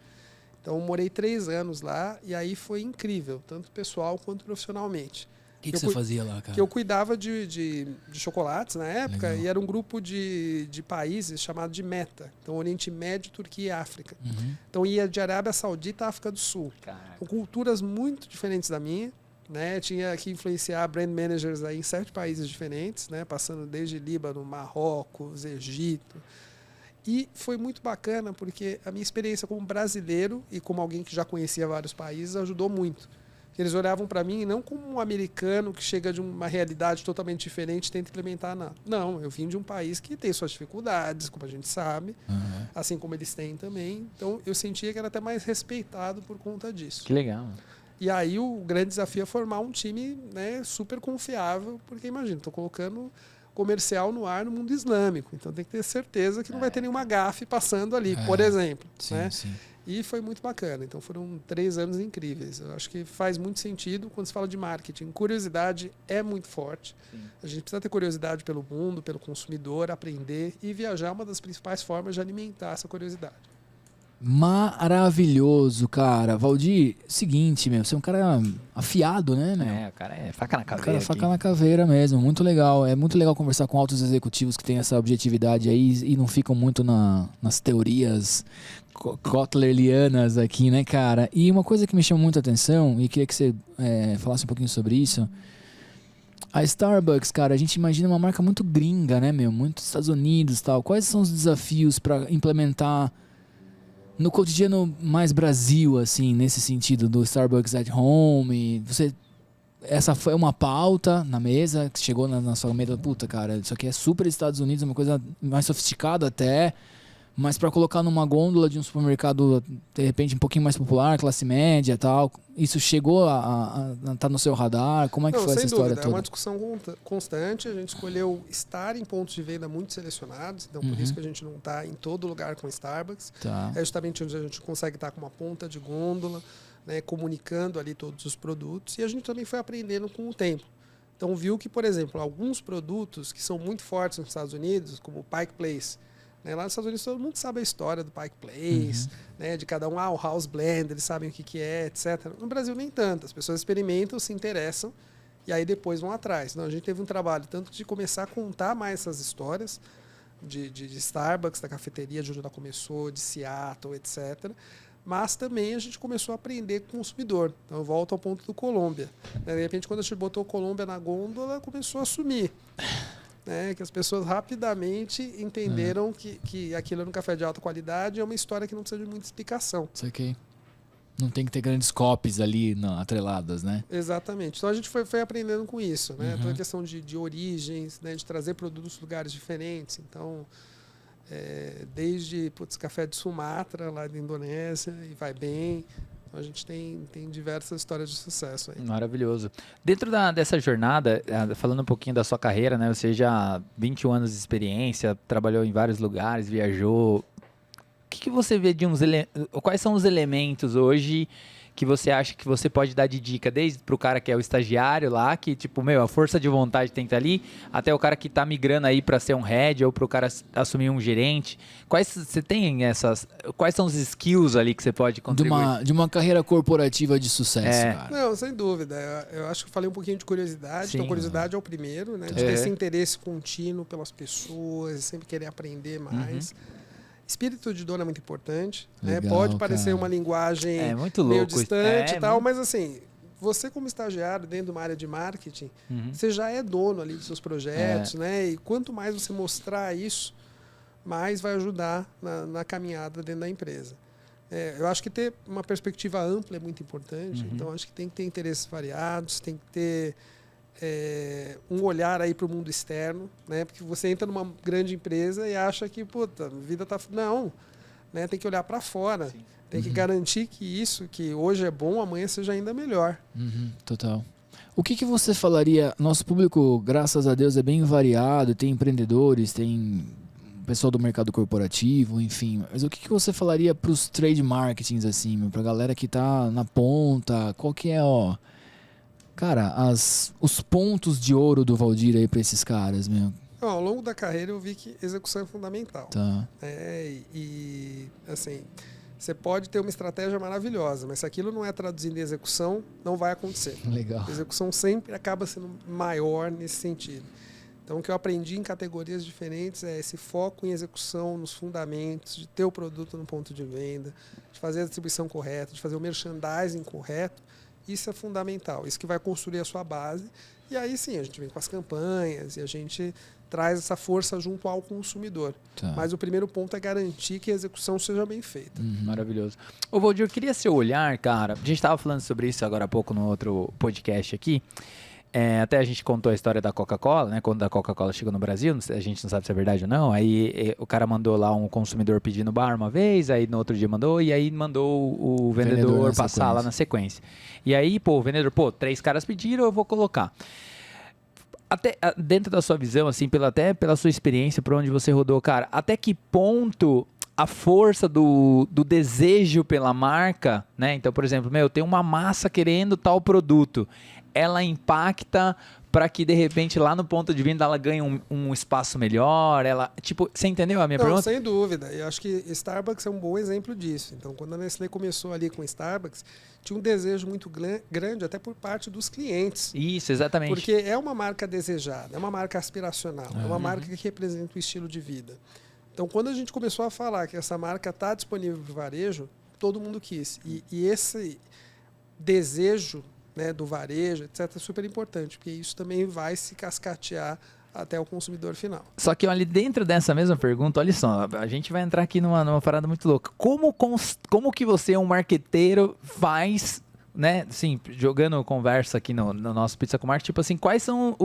[SPEAKER 3] Então, eu morei 3 anos lá e aí foi incrível, tanto pessoal quanto profissionalmente.
[SPEAKER 2] O que você fazia lá, cara?
[SPEAKER 3] Que eu cuidava de chocolates na época.
[SPEAKER 2] Legal.
[SPEAKER 3] E era um grupo de países chamado de META. Então, Oriente Médio, Turquia e África. Então, ia de Arábia Saudita à África do Sul. Com culturas muito diferentes da minha. Né? Tinha que influenciar brand managers aí em 7 países diferentes, né? Passando desde Líbano, Marrocos, Egito. E foi muito bacana porque a minha experiência como brasileiro e como alguém que já conhecia vários países ajudou muito. Eles olhavam para mim não como um americano que chega de uma realidade totalmente diferente e tenta implementar nada. Não, eu vim de um país que tem suas dificuldades, como a gente sabe, assim como eles têm também. Então, eu sentia que era até mais respeitado por conta disso.
[SPEAKER 1] Que legal.
[SPEAKER 3] E aí, o grande desafio é formar um time, né, super confiável, porque, imagina, estou colocando comercial no ar no mundo islâmico. Então, tem que ter certeza que não vai ter nenhuma gafe passando ali, por exemplo.
[SPEAKER 2] Sim,
[SPEAKER 3] né?
[SPEAKER 2] sim.
[SPEAKER 3] E foi muito bacana. Então foram 3 anos incríveis. Eu acho que faz muito sentido quando se fala de marketing. Curiosidade é muito forte. Sim. A gente precisa ter curiosidade pelo mundo, pelo consumidor, aprender e viajar é uma das principais formas de alimentar essa curiosidade.
[SPEAKER 2] Maravilhoso, cara. Valdir, seguinte, meu, você é um cara afiado, né, meu?
[SPEAKER 1] O cara é faca na caveira.
[SPEAKER 2] Cara, faca na caveira mesmo. Muito legal. É muito legal conversar com altos executivos que têm essa objetividade aí e não ficam muito nas teorias kotlerianas aqui, né, cara? E uma coisa que me chama muito a atenção, e queria que você falasse um pouquinho sobre isso. A Starbucks, cara, a gente imagina uma marca muito gringa, né, meu? Muito Estados Unidos e tal. Quais são os desafios para implementar no cotidiano mais Brasil, assim, nesse sentido do Starbucks at Home? Essa foi uma pauta na mesa, que chegou na sua mesa, puta, cara, isso aqui é super Estados Unidos, uma coisa mais sofisticada até, mas para colocar numa gôndola de um supermercado, de repente, um pouquinho mais popular, classe média e tal, isso chegou a tá no seu radar? Como é que foi essa história toda?
[SPEAKER 3] É uma discussão constante, a gente escolheu estar em pontos de venda muito selecionados, então por isso que a gente não está em todo lugar com Starbucks.
[SPEAKER 2] Tá.
[SPEAKER 3] É justamente onde a gente consegue estar com uma ponta de gôndola, né, comunicando ali todos os produtos, e a gente também foi aprendendo com o tempo. Então viu que, por exemplo, alguns produtos que são muito fortes nos Estados Unidos, como o Pike Place, Né? Lá nos Estados Unidos todo mundo sabe a história do Pike Place, né? De cada um, o House Blend, eles sabem o que é, etc. No Brasil nem tanto, as pessoas experimentam, se interessam e aí depois vão atrás. Então a gente teve um trabalho tanto de começar a contar mais essas histórias de Starbucks, da cafeteria de onde ela começou, de Seattle, etc. Mas também a gente começou a aprender com o consumidor. Então eu volto ao ponto do Colômbia. De repente, quando a gente botou Colômbia na gôndola, começou a sumir. Né? Que as pessoas rapidamente entenderam que aquilo era um café de alta qualidade, é uma história que não precisa de muita explicação.
[SPEAKER 2] Isso aqui. Não tem que ter grandes copies ali atreladas, né?
[SPEAKER 3] Exatamente. Então a gente foi aprendendo com isso. Né? Toda a questão de origens, né? De trazer produtos de lugares diferentes. Então, desde café de Sumatra, lá da Indonésia, e vai bem. Então a gente tem diversas histórias de sucesso aí.
[SPEAKER 1] Maravilhoso. Dentro dessa jornada, falando um pouquinho da sua carreira, né? Você já 21 anos de experiência, trabalhou em vários lugares, viajou. O que você vê de quais são os elementos hoje que você acha que você pode dar de dica, desde pro cara que é o estagiário lá, que tipo, a força de vontade tem que estar ali, até o cara que tá migrando aí para ser um head ou pro cara assumir um gerente. Quais são os skills ali que você pode contribuir?
[SPEAKER 2] De uma carreira corporativa de sucesso, cara.
[SPEAKER 3] Não, sem dúvida. Eu acho que eu falei um pouquinho de curiosidade. Sim, então, curiosidade é o primeiro, né? De ter esse interesse contínuo pelas pessoas, sempre querer aprender mais. Espírito de dono é muito importante. Legal, né? Pode parecer uma linguagem
[SPEAKER 1] muito
[SPEAKER 3] meio
[SPEAKER 1] louco,
[SPEAKER 3] distante e tal, mas assim, você como estagiário dentro de uma área de marketing, você já é dono ali dos seus projetos, né? E quanto mais você mostrar isso, mais vai ajudar na caminhada dentro da empresa. Eu acho que ter uma perspectiva ampla é muito importante. Então, acho que tem que ter interesses variados, tem que ter um olhar aí para o mundo externo, né? Porque você entra numa grande empresa e acha que, puta, a vida tá... Não, né? Tem que olhar para fora. Sim. Tem que garantir que isso que hoje é bom, amanhã seja ainda melhor.
[SPEAKER 2] Total. O que você falaria? Nosso público, graças a Deus, é bem variado. Tem empreendedores, tem pessoal do mercado corporativo, enfim. Mas o que você falaria para os trade marketings, assim, para a galera que tá na ponta? Qual que é, cara, os pontos de ouro do Valdir aí para esses caras, meu?
[SPEAKER 3] Ao longo da carreira eu vi que execução é fundamental.
[SPEAKER 2] Tá.
[SPEAKER 3] E assim, você pode ter uma estratégia maravilhosa, mas se aquilo não é traduzido em execução, não vai acontecer.
[SPEAKER 2] Legal.
[SPEAKER 3] A execução sempre acaba sendo maior nesse sentido. Então, o que eu aprendi em categorias diferentes é esse foco em execução, nos fundamentos, de ter o produto no ponto de venda, de fazer a distribuição correta, de fazer o merchandising correto. Isso é fundamental, isso que vai construir a sua base. E aí sim, a gente vem com as campanhas e a gente traz essa força junto ao consumidor. Tá. Mas o primeiro ponto é garantir que a execução seja bem feita.
[SPEAKER 1] Maravilhoso. Ô Valdir, eu queria seu olhar, cara. A gente estava falando sobre isso agora há pouco no outro podcast aqui. Até a gente contou a história da Coca-Cola, né? Quando a Coca-Cola chegou no Brasil, a gente não sabe se é verdade ou não. Aí o cara mandou lá um consumidor pedir no bar uma vez, aí no outro dia mandou, e aí mandou o vendedor passar lá na sequência. E aí, o vendedor, 3 caras pediram, eu vou colocar. Até dentro da sua visão, assim, até pela sua experiência, por onde você rodou, cara, até que ponto a força do desejo pela marca, né? Então, por exemplo, eu tenho uma massa querendo tal produto, ela impacta para que, de repente, lá no ponto de venda ela ganhe um espaço melhor, você entendeu a minha pergunta?
[SPEAKER 3] Sem dúvida. Eu acho que Starbucks é um bom exemplo disso. Então, quando a Nestlé começou ali com Starbucks, tinha um desejo muito grande até por parte dos clientes.
[SPEAKER 1] Isso, exatamente.
[SPEAKER 3] Porque é uma marca desejada, é uma marca aspiracional, é uma marca que representa o estilo de vida. Então, quando a gente começou a falar que essa marca está disponível para o varejo, todo mundo quis. E esse desejo, né, do varejo, etc., é super importante, porque isso também vai se cascatear até o consumidor final.
[SPEAKER 1] Só que ali dentro dessa mesma pergunta, olha só, a gente vai entrar aqui numa parada muito louca. Como que você, um marqueteiro, faz, né, assim, jogando conversa aqui no nosso Pizza com Marketing, tipo assim, quais são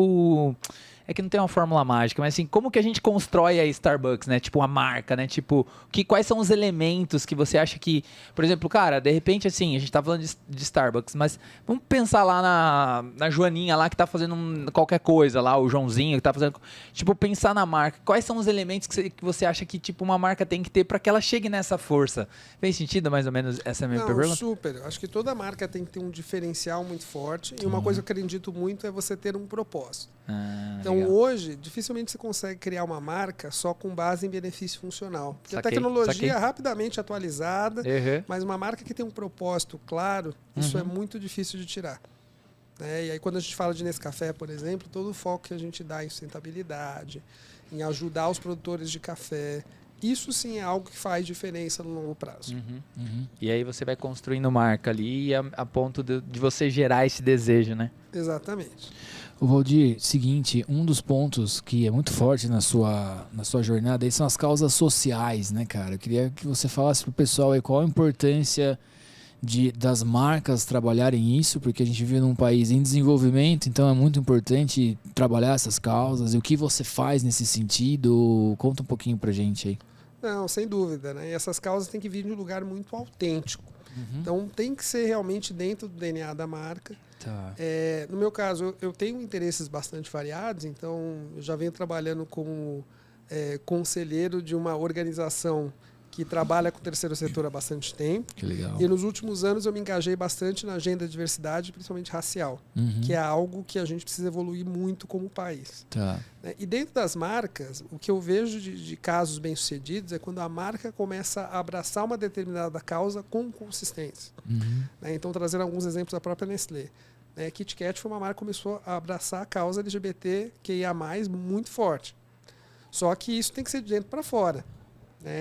[SPEAKER 1] É que não tem uma fórmula mágica, mas assim, como que a gente constrói a Starbucks, né? Tipo, a marca, né? Tipo, quais são os elementos que você acha que... Por exemplo, cara, de repente, assim, a gente tá falando de Starbucks, mas vamos pensar lá na Joaninha lá que tá fazendo qualquer coisa lá, o Joãozinho que tá fazendo... Tipo, pensar na marca. Quais são os elementos que você acha que, tipo, uma marca tem que ter para que ela chegue nessa força? Fez sentido, mais ou menos, essa minha pergunta?
[SPEAKER 3] Super. Acho que toda marca tem que ter um diferencial muito forte. E uma coisa que eu acredito muito é você ter um propósito. Então, Então,
[SPEAKER 1] Legal.
[SPEAKER 3] hoje, dificilmente você consegue criar uma marca só com base em benefício funcional. Porque
[SPEAKER 1] Saquei,
[SPEAKER 3] a tecnologia
[SPEAKER 1] saquei.
[SPEAKER 3] é rapidamente atualizada,
[SPEAKER 1] Uhum.
[SPEAKER 3] mas uma marca que tem um propósito claro, isso é muito difícil de tirar. E aí, quando a gente fala de Nescafé, por exemplo, todo o foco que a gente dá em sustentabilidade, em ajudar os produtores de café, isso sim é algo que faz diferença no longo prazo.
[SPEAKER 1] E aí você vai construindo marca ali a ponto de você gerar esse desejo, né?
[SPEAKER 3] Exatamente.
[SPEAKER 2] O Valdir, seguinte, um dos pontos que é muito forte na sua jornada aí são as causas sociais, né, cara? Eu queria que você falasse pro pessoal aí qual a importância das marcas trabalharem isso, porque a gente vive num país em desenvolvimento, então é muito importante trabalhar essas causas. E o que você faz nesse sentido? Conta um pouquinho pra gente aí.
[SPEAKER 3] Não, sem dúvida, né? E essas causas têm que vir de um lugar muito autêntico. Então, tem que ser realmente dentro do DNA da marca.
[SPEAKER 2] Tá.
[SPEAKER 3] No meu caso, eu tenho interesses bastante variados, então eu já venho trabalhando como conselheiro de uma organização que trabalha com o terceiro setor há bastante tempo.
[SPEAKER 2] Que legal.
[SPEAKER 3] E nos últimos anos eu me engajei bastante na agenda de diversidade, principalmente racial, que é algo que a gente precisa evoluir muito como país.
[SPEAKER 2] Tá.
[SPEAKER 3] E dentro das marcas, o que eu vejo de casos bem-sucedidos é quando a marca começa a abraçar uma determinada causa com consistência. Então, trazendo alguns exemplos da própria Nestlé. Kit Kat foi uma marca que começou a abraçar a causa LGBTQIA+, muito forte. Só que isso tem que ser de dentro para fora.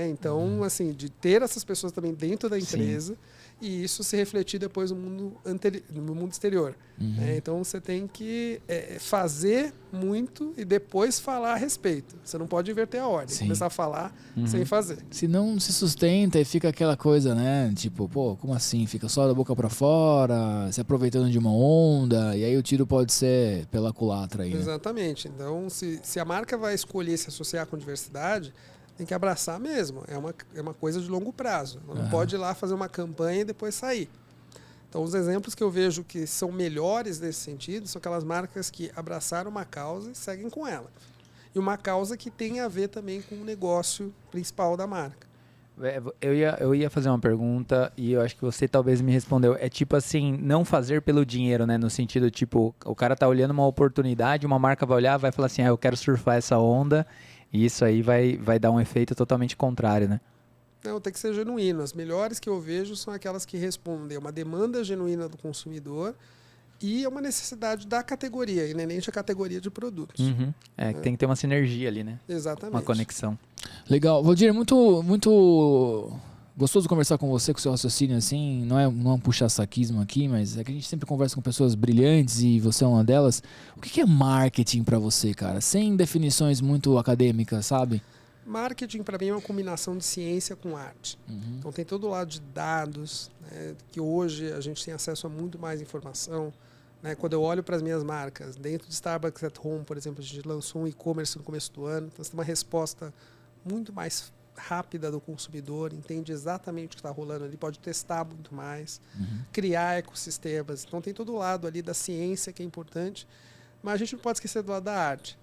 [SPEAKER 3] Então, assim, de ter essas pessoas também dentro da empresa e isso se refletir depois no mundo exterior. Então, você tem que fazer muito e depois falar a respeito. Você não pode inverter a ordem, começar a falar sem fazer.
[SPEAKER 2] Se não se sustenta e fica aquela coisa, né? Tipo, pô, como assim? Fica só da boca pra fora, se aproveitando de uma onda, e aí o tiro pode ser pela culatra aí, né?
[SPEAKER 3] Exatamente. Então, se a marca vai escolher se associar com diversidade, tem que abraçar mesmo. É uma coisa de longo prazo. Não pode ir lá fazer uma campanha e depois sair. Então, os exemplos que eu vejo que são melhores nesse sentido são aquelas marcas que abraçaram uma causa e seguem com ela. E uma causa que tem a ver também com o negócio principal da marca.
[SPEAKER 1] Eu ia fazer uma pergunta e eu acho que você talvez me respondeu. É tipo assim, não fazer pelo dinheiro, né? No sentido, tipo, o cara tá olhando uma oportunidade, uma marca vai olhar, vai falar assim, eu quero surfar essa onda. E isso aí vai dar um efeito totalmente contrário, né?
[SPEAKER 3] Não, tem que ser genuíno. As melhores que eu vejo são aquelas que respondem a uma demanda genuína do consumidor e a uma necessidade da categoria, inerente à categoria de produtos.
[SPEAKER 1] Tem que ter uma sinergia ali, né?
[SPEAKER 3] Exatamente.
[SPEAKER 1] Uma conexão.
[SPEAKER 2] Legal. Valdir, muito gostoso conversar com você, com o seu raciocínio, assim. Não é um puxa-saquismo aqui, mas é que a gente sempre conversa com pessoas brilhantes e você é uma delas. O que é marketing pra você, cara? Sem definições muito acadêmicas, sabe?
[SPEAKER 3] Marketing, para mim, é uma combinação de ciência com arte. Então, tem todo o lado de dados, né, que hoje a gente tem acesso a muito mais informação. Quando eu olho para as minhas marcas, dentro de Starbucks at Home, por exemplo, a gente lançou um e-commerce no começo do ano. Então, você tem uma resposta muito mais rápida do consumidor, entende exatamente o que está rolando ali, pode testar muito mais, criar ecossistemas. Então, tem todo o lado ali da ciência que é importante, mas a gente não pode esquecer do lado da arte.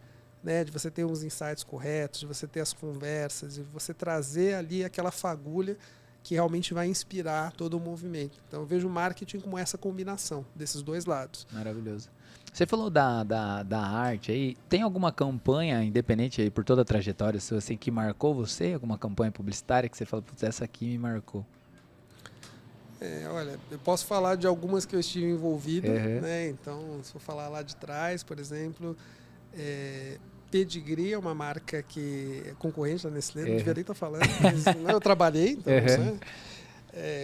[SPEAKER 3] De você ter uns insights corretos, de você ter as conversas, de você trazer ali aquela fagulha que realmente vai inspirar todo o movimento. Então, eu vejo o marketing como essa combinação desses dois lados.
[SPEAKER 1] Maravilhoso. Você falou da arte aí. Tem alguma campanha, independente aí por toda a trajetória, se você que marcou você? Alguma campanha publicitária que você fala, putz, essa aqui me marcou?
[SPEAKER 3] Olha, eu posso falar de algumas que eu estive envolvido. Então, se eu falar lá de trás, por exemplo... Pedigree é uma marca que é concorrente da Nestlé, não devia nem estar falando, mas eu trabalhei então,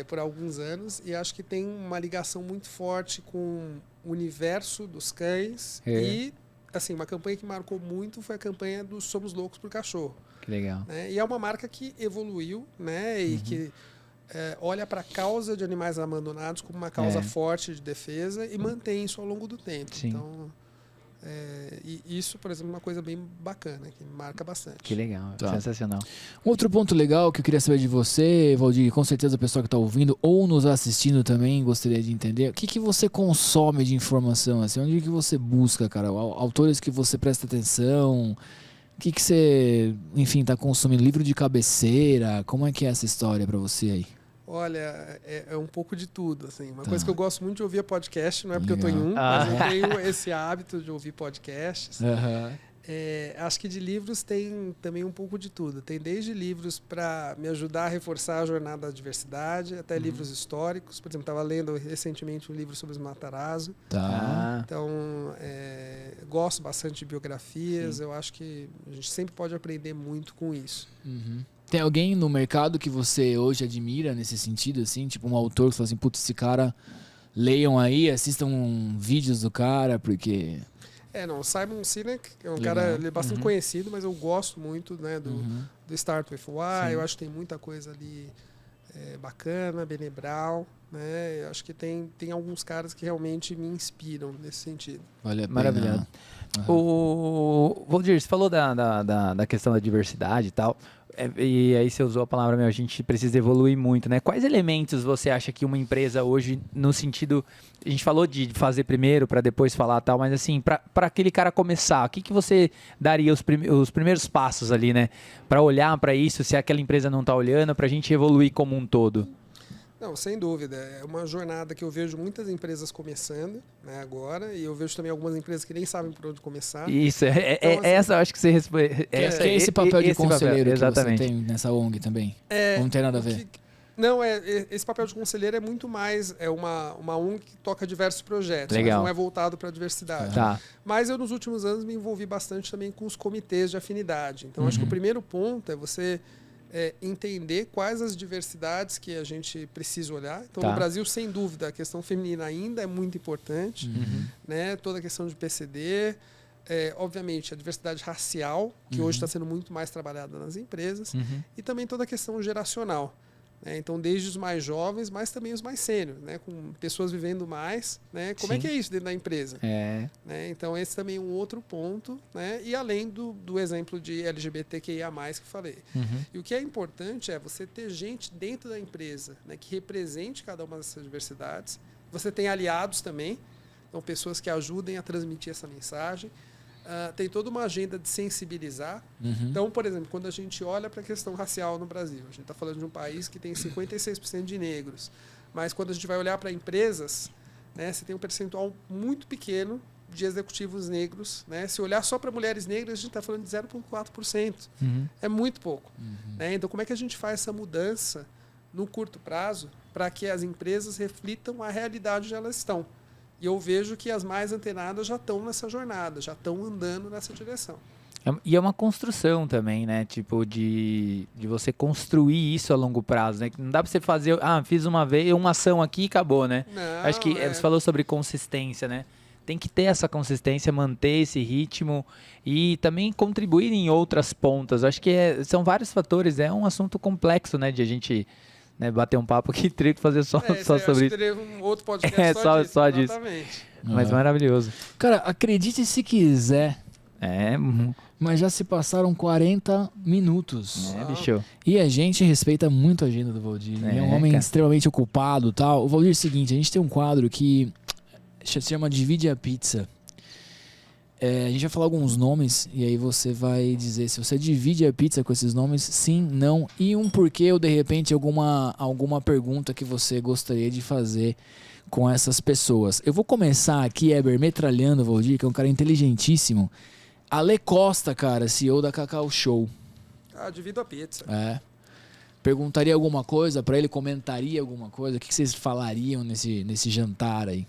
[SPEAKER 3] por alguns anos e acho que tem uma ligação muito forte com o universo dos cães e assim, uma campanha que marcou muito foi a campanha do Somos Loucos por Cachorro.
[SPEAKER 1] Que legal.
[SPEAKER 3] E é uma marca que evoluiu, e que olha para a causa de animais abandonados como uma causa forte de defesa e mantém isso ao longo do tempo.
[SPEAKER 1] Sim.
[SPEAKER 3] Então, e isso, por exemplo, é uma coisa bem bacana, que marca bastante.
[SPEAKER 1] Que legal,
[SPEAKER 2] Tá.
[SPEAKER 1] sensacional.
[SPEAKER 2] Um outro ponto legal que eu queria saber de você, Valdir, com certeza o pessoal que está ouvindo ou nos assistindo também gostaria de entender. O que você consome de informação? Assim? Onde que você busca, cara? Autores que você presta atenção? O que você, enfim, está consumindo? Livro de cabeceira? Como é que é essa história para você aí?
[SPEAKER 3] Olha, é um pouco de tudo, assim. Uma coisa que eu gosto muito de ouvir é podcast, não é porque eu tô em
[SPEAKER 2] Legal.
[SPEAKER 3] mas eu tenho esse hábito de ouvir podcasts. Acho que de livros tem também um pouco de tudo. Tem desde livros para me ajudar a reforçar a jornada da diversidade, até livros históricos. Por exemplo, estava lendo recentemente um livro sobre os Matarazzo.
[SPEAKER 2] Tá.
[SPEAKER 3] Então, gosto bastante de biografias. Eu acho que a gente sempre pode aprender muito com isso.
[SPEAKER 2] Tem alguém no mercado que você hoje admira nesse sentido, assim? Tipo um autor que você fala assim, putz, esse cara, leiam aí, assistam vídeos do cara, porque...
[SPEAKER 3] Não, Simon Sinek é um
[SPEAKER 2] Legal.
[SPEAKER 3] cara, ele é bastante conhecido, mas eu gosto muito, né, do Start With Why. Eu acho que tem muita coisa ali bacana, Brené Brown, né? Eu acho que tem alguns caras que realmente me inspiram nesse sentido.
[SPEAKER 2] Vale a pena.
[SPEAKER 1] Maravilhoso. O Valdir, você falou da questão da diversidade e tal, e aí você usou a palavra, a gente precisa evoluir muito, né? Quais elementos você acha que uma empresa hoje, no sentido, a gente falou de fazer primeiro para depois falar tal, mas assim, para aquele cara começar, o que você daria os primeiros passos ali, né? Para olhar para isso, se aquela empresa não está olhando, para a gente evoluir como um todo?
[SPEAKER 3] Não, sem dúvida. É uma jornada que eu vejo muitas empresas começando, né, agora, e eu vejo também algumas empresas que nem sabem por onde começar.
[SPEAKER 1] Isso,
[SPEAKER 3] Então, assim,
[SPEAKER 1] essa eu acho que você responde.
[SPEAKER 2] Que é esse papel de conselheiro que
[SPEAKER 1] exatamente.
[SPEAKER 2] você tem nessa ONG também? Não tem nada a ver.
[SPEAKER 3] Não, esse papel de conselheiro é muito mais uma ONG que toca diversos projetos,
[SPEAKER 1] Legal.
[SPEAKER 3] mas não é voltado para a diversidade.
[SPEAKER 1] Tá.
[SPEAKER 3] Mas eu, nos últimos anos, me envolvi bastante também com os comitês de afinidade. Então, acho que o primeiro ponto é você entender quais as diversidades que a gente precisa olhar. Então,
[SPEAKER 1] Tá.
[SPEAKER 3] no Brasil, sem dúvida, a questão feminina ainda é muito importante, né? Toda a questão de PCD, obviamente, a diversidade racial, que hoje está sendo muito mais trabalhada nas empresas, e também toda a questão geracional. Então, desde os mais jovens, mas também os mais sêniores, né? Com pessoas vivendo mais, né? Como é que é isso dentro da empresa? Né? Então, esse também é um outro ponto, né? E além do exemplo de LGBTQIA+, que eu falei. E o que é importante é você ter gente dentro da empresa, né? Que represente cada uma dessas diversidades. Você tem aliados também, então pessoas que ajudem a transmitir essa mensagem. Tem toda uma agenda de sensibilizar. Então, por exemplo, quando a gente olha para a questão racial no Brasil, a gente está falando de um país que tem 56% de negros, mas quando a gente vai olhar para empresas, né, você tem um percentual muito pequeno de executivos negros. Né? Se olhar só para mulheres negras, a gente está falando de 0,4%. É muito pouco. Né? Então, como é que a gente faz essa mudança no curto prazo para que as empresas reflitam a realidade onde elas estão? E eu vejo que as mais antenadas já estão nessa jornada, já estão andando nessa direção.
[SPEAKER 1] E é uma construção também, né? Tipo, de você construir isso a longo prazo, né? Não dá pra você fazer, fiz uma vez, uma ação aqui e acabou, né?
[SPEAKER 3] Não,
[SPEAKER 1] Acho que você falou sobre consistência, né? Tem que ter essa consistência, manter esse ritmo e também contribuir em outras pontas. Acho que são vários fatores, é um assunto complexo, né? De a gente... Né, bater um papo aqui, teria que fazer só sobre isso.
[SPEAKER 3] Teria um outro podcast
[SPEAKER 1] só disso.
[SPEAKER 3] Exatamente.
[SPEAKER 1] Mas maravilhoso.
[SPEAKER 2] Cara, acredite se quiser,
[SPEAKER 1] Uhum.
[SPEAKER 2] mas já se passaram 40 minutos.
[SPEAKER 1] Bicho.
[SPEAKER 2] E a gente respeita muito a agenda do Valdir. Ele é um homem extremamente ocupado e tal. O Valdir é o seguinte, a gente tem um quadro que se chama Divide a Pizza. A gente vai falar alguns nomes e aí você vai dizer se você divide a pizza com esses nomes, sim, não, e um porquê ou de repente alguma pergunta que você gostaria de fazer com essas pessoas. Eu vou começar aqui, Eber, metralhando o Valdir, que é um cara inteligentíssimo. Ale Costa, cara, CEO da Cacau Show.
[SPEAKER 3] Divido a pizza.
[SPEAKER 2] Perguntaria alguma coisa pra ele, comentaria alguma coisa? O que vocês falariam nesse jantar aí?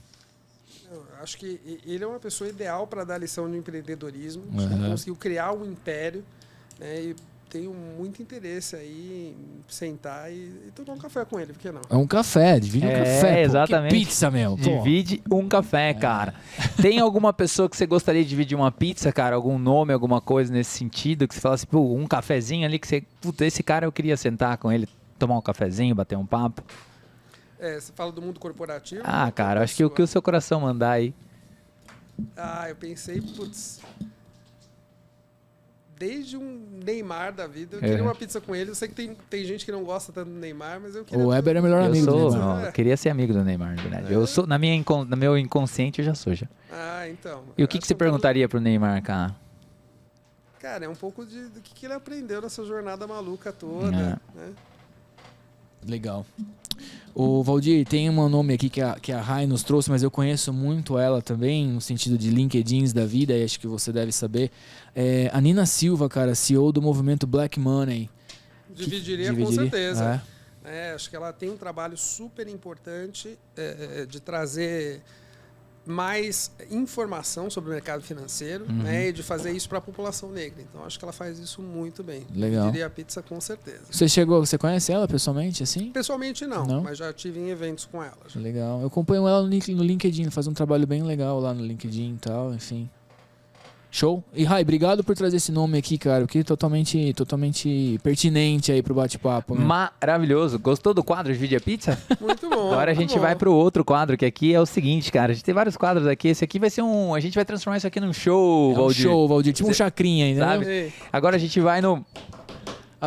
[SPEAKER 3] Acho que ele é uma pessoa ideal para dar lição de empreendedorismo. Ele conseguiu criar um império, né? E tenho muito interesse aí em sentar e tomar um café com ele, por que não?
[SPEAKER 2] É um café, divide um café.
[SPEAKER 1] Exatamente.
[SPEAKER 2] Que pizza, meu.
[SPEAKER 1] Divide um café, cara. Tem alguma pessoa que você gostaria de dividir uma pizza, cara? Algum nome, alguma coisa nesse sentido? Que você fala assim, um cafezinho ali que você... Puta, esse cara eu queria sentar com ele, tomar um cafezinho, bater um papo.
[SPEAKER 3] Você fala do mundo corporativo?
[SPEAKER 1] Cara, acho que o que o seu coração mandar aí.
[SPEAKER 3] Eu pensei, desde um Neymar da vida, eu queria uma pizza com ele. Eu sei que tem gente que não gosta tanto do Neymar, mas eu queria...
[SPEAKER 2] O Eber é o melhor amigo do Neymar.
[SPEAKER 1] Eu queria ser amigo do Neymar, na verdade. Eu sou, no meu inconsciente, eu já sou, já.
[SPEAKER 3] Então.
[SPEAKER 1] E o que você perguntaria pro Neymar, cara?
[SPEAKER 3] Cara, é um pouco do que ele aprendeu nessa jornada maluca toda, né?
[SPEAKER 2] Legal. O Valdir, tem um nome aqui que a Rai nos trouxe, mas eu conheço muito ela também, no sentido de LinkedIns da vida, e acho que você deve saber. A Nina Silva, cara, CEO do movimento Black Money.
[SPEAKER 3] Dividiria com certeza. Acho que ela tem um trabalho super importante de trazer mais informação sobre o mercado financeiro, né, e de fazer isso para a população negra. Então, acho que ela faz isso muito bem.
[SPEAKER 2] Legal.
[SPEAKER 3] Dividiria a pizza com certeza.
[SPEAKER 2] Você conhece ela pessoalmente, assim?
[SPEAKER 3] Pessoalmente não, mas já tive em eventos com ela. Já.
[SPEAKER 2] Legal. Eu acompanho ela no LinkedIn, faz um trabalho bem legal lá no LinkedIn e tal, enfim. Show. E Rai, obrigado por trazer esse nome aqui, cara, porque é totalmente pertinente aí pro bate-papo. Né?
[SPEAKER 1] Maravilhoso. Gostou do quadro de Divide a Pizza?
[SPEAKER 3] Muito bom.
[SPEAKER 1] Agora a gente vai pro outro quadro, que aqui é o seguinte, cara. A gente tem vários quadros aqui. Esse aqui vai ser a gente vai transformar isso aqui num show, Valdir.
[SPEAKER 2] Show, Valdir. Tipo um chacrinha, né?
[SPEAKER 1] Sabe? Agora a gente vai no...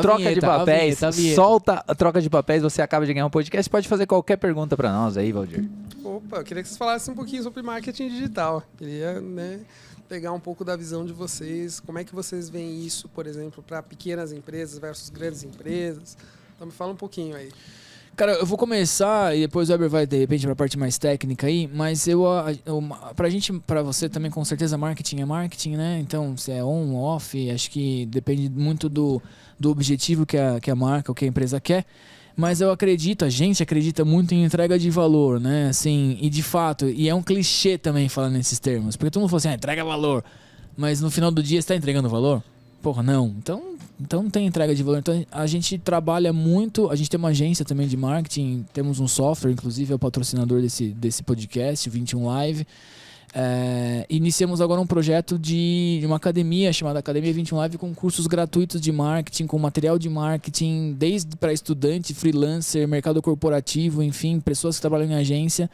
[SPEAKER 1] Troca de papéis,
[SPEAKER 2] a vinheta.
[SPEAKER 1] solta a troca de papéis, você acaba de ganhar um podcast, pode fazer qualquer pergunta pra nós aí, Valdir.
[SPEAKER 3] Opa, eu queria que vocês falassem um pouquinho sobre marketing digital. Queria, pegar um pouco da visão de vocês, como é que vocês veem isso, por exemplo, para pequenas empresas versus grandes empresas. Então me fala um pouquinho aí.
[SPEAKER 2] Cara, eu vou começar e depois o Weber vai, de repente, para a parte mais técnica aí, mas pra você também, com certeza, marketing é marketing, né? Então, se é on, off, acho que depende muito do objetivo que a marca ou que a empresa quer. Mas a gente acredita muito em entrega de valor, né? Assim, e de fato, e é um clichê também falar nesses termos, porque todo mundo fala assim, entrega valor, mas no final do dia você está entregando valor? Porra, não. Então não tem entrega de valor. Então a gente trabalha muito, a gente tem uma agência também de marketing, temos um software, inclusive é o patrocinador desse podcast, 21 Live. Iniciamos agora um projeto de uma academia chamada Academia 21 Live, com cursos gratuitos de marketing, com material de marketing, desde para estudante, freelancer, mercado corporativo, enfim, pessoas que trabalham em agência,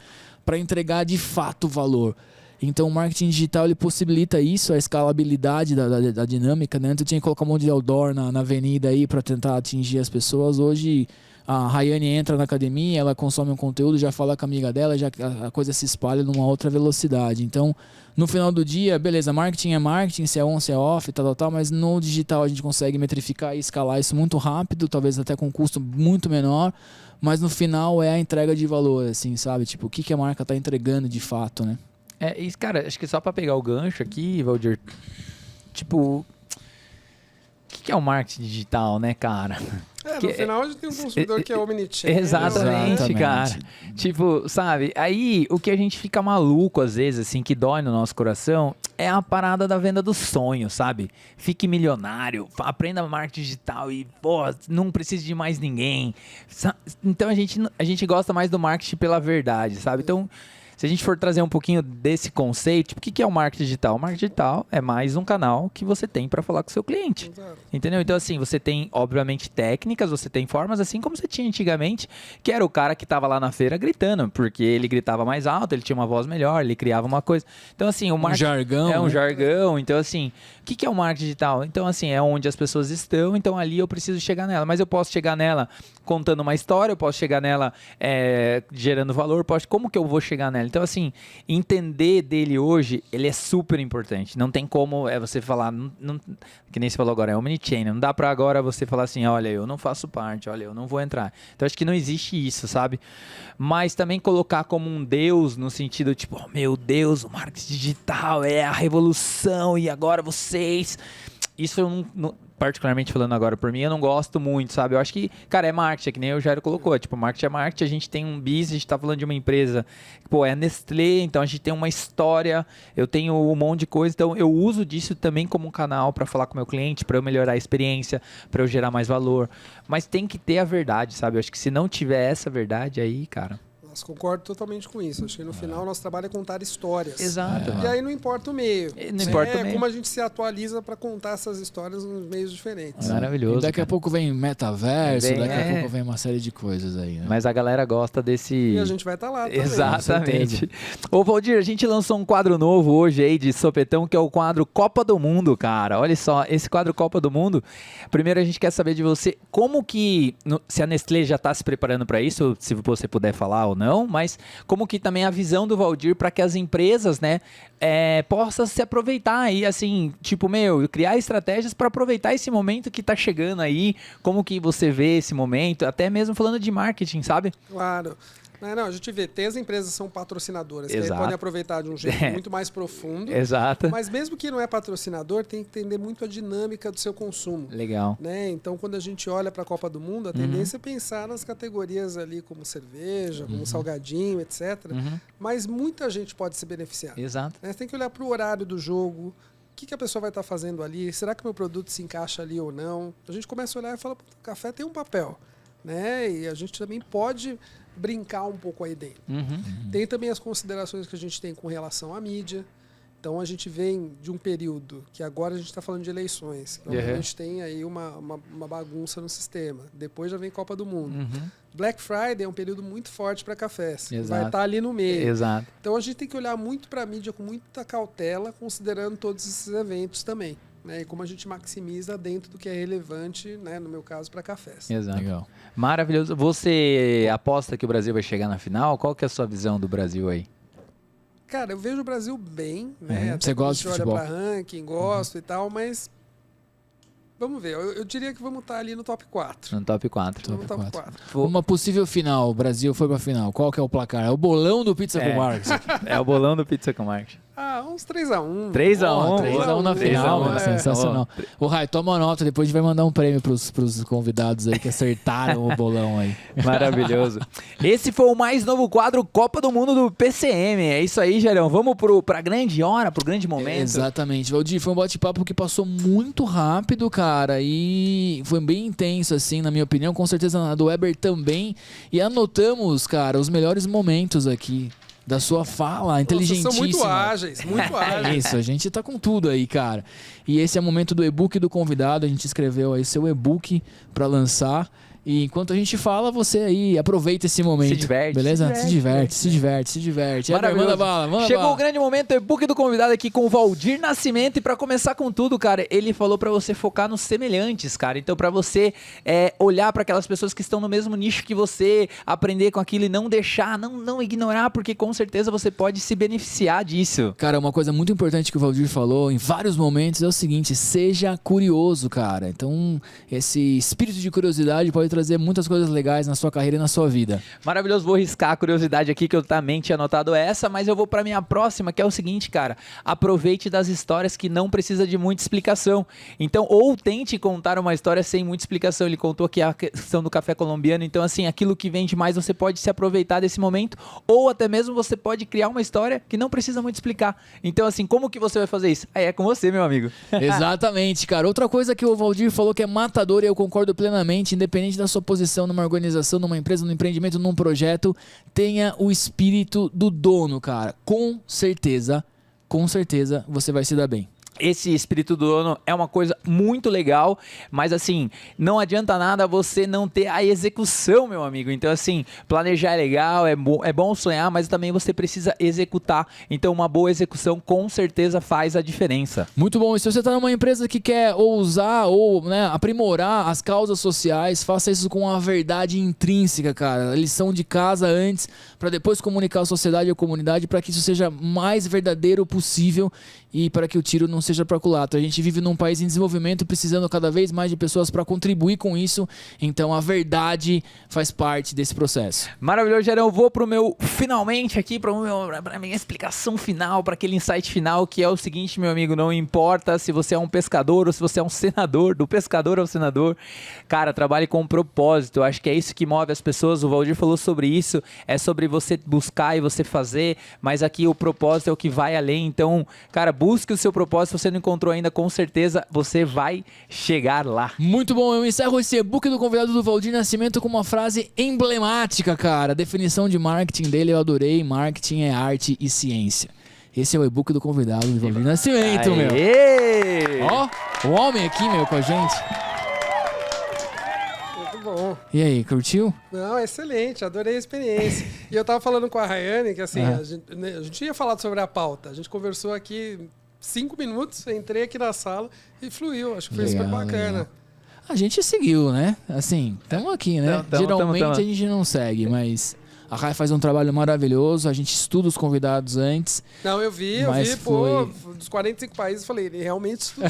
[SPEAKER 2] para entregar de fato valor. Então o marketing digital ele possibilita isso, a escalabilidade da dinâmica, né? Antes eu tinha que colocar um monte de outdoor na avenida aí para tentar atingir as pessoas. Hoje a Rayane entra na academia, ela consome um conteúdo, já fala com a amiga dela, já a coisa se espalha numa outra velocidade. Então, no final do dia, beleza, marketing é marketing, se é on, se é off, tal, mas no digital a gente consegue metrificar e escalar isso muito rápido, talvez até com um custo muito menor, mas no final é a entrega de valor, assim, sabe? Tipo, o que a marca está entregando de fato, né?
[SPEAKER 1] Isso, cara, acho que só pra pegar o gancho aqui, Valdir, tipo, o que é o marketing digital, né, cara?
[SPEAKER 3] No final a gente tem um consumidor que é omnichannel.
[SPEAKER 1] Exatamente, cara. Tipo, sabe? Aí o que a gente fica maluco às vezes, assim, que dói no nosso coração, é a parada da venda do sonho, sabe? Fique milionário, aprenda marketing digital e, pô, não precisa de mais ninguém. Então a gente gosta mais do marketing pela verdade, sabe? Então, se a gente for trazer um pouquinho desse conceito, o que é o marketing digital? O marketing digital é mais um canal que você tem para falar com o seu cliente. Exato. Entendeu? Então, assim, você tem, obviamente, técnicas, você tem formas, assim como você tinha antigamente, que era o cara que estava lá na feira gritando, porque ele gritava mais alto, ele tinha uma voz melhor, ele criava uma coisa. Então, assim, o marketing...
[SPEAKER 2] jargão.
[SPEAKER 1] É um jargão. Então, assim, o que é o marketing digital? Então, assim, é onde as pessoas estão, então ali eu preciso chegar nela. Mas eu posso chegar nela contando uma história, eu posso chegar nela gerando valor, como que eu vou chegar nela? Então, assim, entender dele hoje, ele é super importante. Não tem como você falar, que nem você falou agora, é omnichannel. Não dá pra agora você falar assim, olha, eu não faço parte, olha, eu não vou entrar. Então, acho que não existe isso, sabe? Mas também colocar como um deus, no sentido, tipo, oh, meu Deus, o marketing digital é a revolução e agora vocês... Isso eu não, particularmente falando agora por mim, eu não gosto muito, sabe? Eu acho que, cara, é marketing, que nem o Jairo colocou. Tipo, marketing é marketing, a gente tem um business, a gente tá falando de uma empresa, pô, é a Nestlé, então a gente tem uma história, eu tenho um monte de coisa, então eu uso disso também como um canal para falar com o meu cliente, para eu melhorar a experiência, para eu gerar mais valor. Mas tem que ter a verdade, sabe? Eu acho que se não tiver essa verdade aí, cara...
[SPEAKER 3] Concordo totalmente com isso. Acho que no final nosso trabalho é contar histórias.
[SPEAKER 1] Exato.
[SPEAKER 3] E aí não importa o meio.
[SPEAKER 1] Não importa o meio.
[SPEAKER 3] Como a gente se atualiza para contar essas histórias nos meios diferentes.
[SPEAKER 1] Maravilhoso.
[SPEAKER 2] E daqui a pouco vem metaverso, daqui a pouco vem uma série de coisas aí, né?
[SPEAKER 1] Mas a galera gosta desse...
[SPEAKER 3] E a gente vai estar lá também.
[SPEAKER 1] Exatamente. Ô, Valdir, a gente lançou um quadro novo hoje aí de sopetão, que é o quadro Copa do Mundo, cara. Olha só, esse quadro Copa do Mundo, primeiro a gente quer saber de você, como que... Se a Nestlé já está se preparando para isso, se você puder falar ou não, não, mas como que também a visão do Valdir para que as empresas, né, possam se aproveitar e assim, tipo, criar estratégias para aproveitar esse momento que tá chegando aí, como que você vê esse momento, até mesmo falando de marketing, sabe?
[SPEAKER 3] Claro. Não, a gente vê, tem as empresas que são patrocinadoras, que aí
[SPEAKER 1] Exato.
[SPEAKER 3] podem aproveitar de um jeito muito mais profundo.
[SPEAKER 1] Exato.
[SPEAKER 3] Mas mesmo que não é patrocinador, tem que entender muito a dinâmica do seu consumo.
[SPEAKER 1] Legal.
[SPEAKER 3] Né? Então, quando a gente olha para a Copa do Mundo, a tendência é pensar nas categorias ali como cerveja, como salgadinho, etc. Mas muita gente pode se beneficiar.
[SPEAKER 1] Exato.
[SPEAKER 3] Né? Você tem que olhar para o horário do jogo, o que a pessoa vai estar fazendo ali, será que meu produto se encaixa ali ou não? A gente começa a olhar e fala, o café tem um papel. Né? E a gente também pode brincar um pouco aí dentro. Tem também as considerações que a gente tem com relação à mídia. Então a gente vem de um período que agora a gente está falando de eleições, que a gente tem aí uma bagunça no sistema. Depois já vem Copa do Mundo. Black Friday é um período muito forte para cafés.
[SPEAKER 1] Exato.
[SPEAKER 3] Vai estar ali no meio.
[SPEAKER 1] Exato.
[SPEAKER 3] Então a gente tem que olhar muito para a mídia com muita cautela, considerando todos esses eventos também. Né, e como a gente maximiza dentro do que é relevante, né, no meu caso, para cafés.
[SPEAKER 1] Exato.
[SPEAKER 2] Legal.
[SPEAKER 1] Maravilhoso. Você aposta que o Brasil vai chegar na final? Qual que é a sua visão do Brasil aí?
[SPEAKER 3] Cara, eu vejo o Brasil bem. Né,
[SPEAKER 2] Você gosta de futebol?
[SPEAKER 3] Olha para ranking, gosto e tal, mas vamos ver. Eu diria que vamos estar ali no top 4.
[SPEAKER 1] No top 4.
[SPEAKER 3] No top 4.
[SPEAKER 2] Uma possível final, o Brasil foi pra final. Qual que é o placar? É o bolão do Pizza com Marcos.
[SPEAKER 1] É o bolão do Pizza com Marcos.
[SPEAKER 3] Uns 3-1.
[SPEAKER 1] 3-1.
[SPEAKER 2] 3-1 na final,
[SPEAKER 1] 3-1,
[SPEAKER 2] sensacional. Ô, Rai, toma nota, depois a gente vai mandar um prêmio pros convidados aí que acertaram o bolão aí.
[SPEAKER 1] Maravilhoso. Esse foi o mais novo quadro Copa do Mundo do PCM. É isso aí, Gerão. Vamos pra grande hora, pro grande momento.
[SPEAKER 2] Exatamente. Valdir, foi um bate-papo que passou muito rápido, cara, e foi bem intenso, assim, na minha opinião. Com certeza na do Weber também. E anotamos, cara, os melhores momentos aqui da sua fala, inteligentíssima.
[SPEAKER 3] Vocês são muito ágeis, muito ágeis.
[SPEAKER 2] É isso, a gente tá com tudo aí, cara. E esse é o momento do e-book do convidado. A gente escreveu aí seu e-book pra lançar. E enquanto a gente fala, você aí aproveita esse momento.
[SPEAKER 1] Se diverte.
[SPEAKER 2] Beleza? Se diverte.
[SPEAKER 1] Maravilhoso.
[SPEAKER 2] Manda bala.
[SPEAKER 1] Chegou o grande momento, o e-book do convidado aqui com o Valdir Nascimento. E pra começar com tudo, cara, ele falou pra você focar nos semelhantes, cara. Então pra você olhar pra aquelas pessoas que estão no mesmo nicho que você, aprender com aquilo e não deixar, não ignorar, porque com certeza você pode se beneficiar disso.
[SPEAKER 2] Cara, uma coisa muito importante que o Valdir falou em vários momentos é o seguinte: seja curioso, cara. Então esse espírito de curiosidade pode trazer muitas coisas legais na sua carreira e na sua vida.
[SPEAKER 1] Maravilhoso, vou riscar a curiosidade aqui que eu também tinha anotado essa, mas eu vou pra minha próxima, que é o seguinte, cara, aproveite das histórias que não precisa de muita explicação. Então, ou tente contar uma história sem muita explicação. Ele contou aqui a questão do café colombiano, então assim, aquilo que vende mais, você pode se aproveitar desse momento, ou até mesmo você pode criar uma história que não precisa muito explicar. Então assim, como que você vai fazer isso? Aí é com você, meu amigo.
[SPEAKER 2] Exatamente, cara. Outra coisa que o Valdir falou que é matador, e eu concordo plenamente, independente da sua posição numa organização, numa empresa, num empreendimento, num projeto, tenha o espírito do dono, cara. Com certeza você vai se dar bem.
[SPEAKER 1] Esse espírito do dono é uma coisa muito legal, mas assim, não adianta nada você não ter a execução, meu amigo. Então assim, planejar é legal, é bom sonhar, mas também você precisa executar. Então uma boa execução com certeza faz a diferença.
[SPEAKER 2] Muito bom. E se você está numa empresa que quer ousar ou aprimorar as causas sociais, faça isso com a verdade intrínseca, cara. A lição de casa antes, para depois comunicar à sociedade e à comunidade, para que isso seja mais verdadeiro possível e para que o tiro não seja para culatra. A gente vive num país em desenvolvimento, precisando cada vez mais de pessoas para contribuir com isso. Então a verdade faz parte desse processo.
[SPEAKER 1] Maravilhoso, Gerão. Eu vou pro meu finalmente aqui, pra minha explicação final, para aquele insight final, que é o seguinte, meu amigo, não importa se você é um pescador ou se você é um senador, do pescador ao senador, cara, trabalhe com um propósito. Eu acho que é isso que move as pessoas. O Valdir falou sobre isso, é sobre você buscar e você fazer, mas aqui o propósito é o que vai além. Então, cara, busque o seu propósito. Se você não encontrou ainda, com certeza você vai chegar lá.
[SPEAKER 2] Muito bom, eu encerro esse e-book do convidado do Valdir Nascimento com uma frase emblemática, cara. A definição de marketing dele eu adorei: marketing é arte e ciência. Esse é o e-book do convidado do Valdir Nascimento, meu. Ó, o homem aqui, meu, com a gente.
[SPEAKER 3] Muito bom.
[SPEAKER 2] E aí, curtiu?
[SPEAKER 3] Não, excelente, adorei a experiência. E eu tava falando com a Rayane que assim, a gente tinha falado sobre a pauta, a gente conversou aqui 5 minutos, entrei aqui na sala e fluiu, acho que foi super bacana.
[SPEAKER 2] Legal. A gente seguiu, né? Assim, estamos aqui, né? Geralmente a gente não segue, mas A Rai faz um trabalho maravilhoso, a gente estuda os convidados antes.
[SPEAKER 3] Não, eu vi, dos 45 países, falei, ele realmente estudou.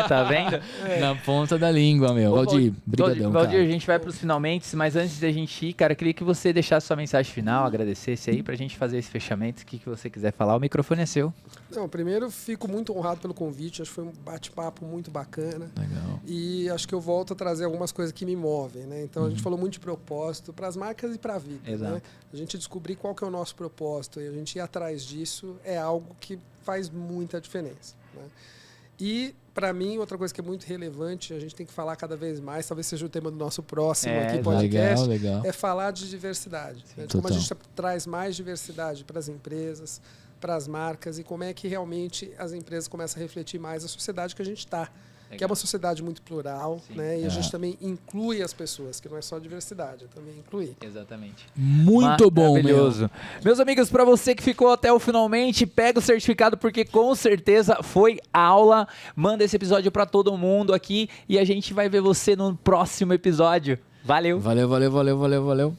[SPEAKER 1] Tá vendo?
[SPEAKER 2] Na ponta da língua, meu. Valdir, brigadão,
[SPEAKER 1] Valdir,
[SPEAKER 2] cara.
[SPEAKER 1] a gente vai pros finalmente, mas antes da gente ir, cara, eu queria que você deixasse sua mensagem final, agradecesse aí pra gente fazer esse fechamento. O que você quiser falar, o microfone é seu.
[SPEAKER 3] Não, primeiro, fico muito honrado pelo convite, acho que foi um bate-papo muito bacana.
[SPEAKER 2] Legal.
[SPEAKER 3] E acho que eu volto a trazer algumas coisas que me movem, né? Então, a gente falou muito de propósito para as marcas e para a vida,
[SPEAKER 1] Exato.
[SPEAKER 3] né? A gente descobrir qual que é o nosso propósito e a gente ir atrás disso é algo que faz muita diferença, né? E, para mim, outra coisa que é muito relevante, a gente tem que falar cada vez mais, talvez seja o tema do nosso próximo aqui podcast,
[SPEAKER 2] legal.
[SPEAKER 3] é falar de diversidade. Né? Como a gente traz mais diversidade para as empresas, para as marcas e como é que realmente as empresas começam a refletir mais a sociedade que a gente está. Que é uma sociedade muito plural, né? E a gente também inclui as pessoas, que não é só diversidade, é também incluir.
[SPEAKER 1] Exatamente.
[SPEAKER 2] Muito bom,
[SPEAKER 1] maravilhoso. Meus amigos, para você que ficou até o finalmente, pega o certificado porque com certeza foi aula. Manda esse episódio para todo mundo aqui e a gente vai ver você no próximo episódio. Valeu.
[SPEAKER 2] Valeu.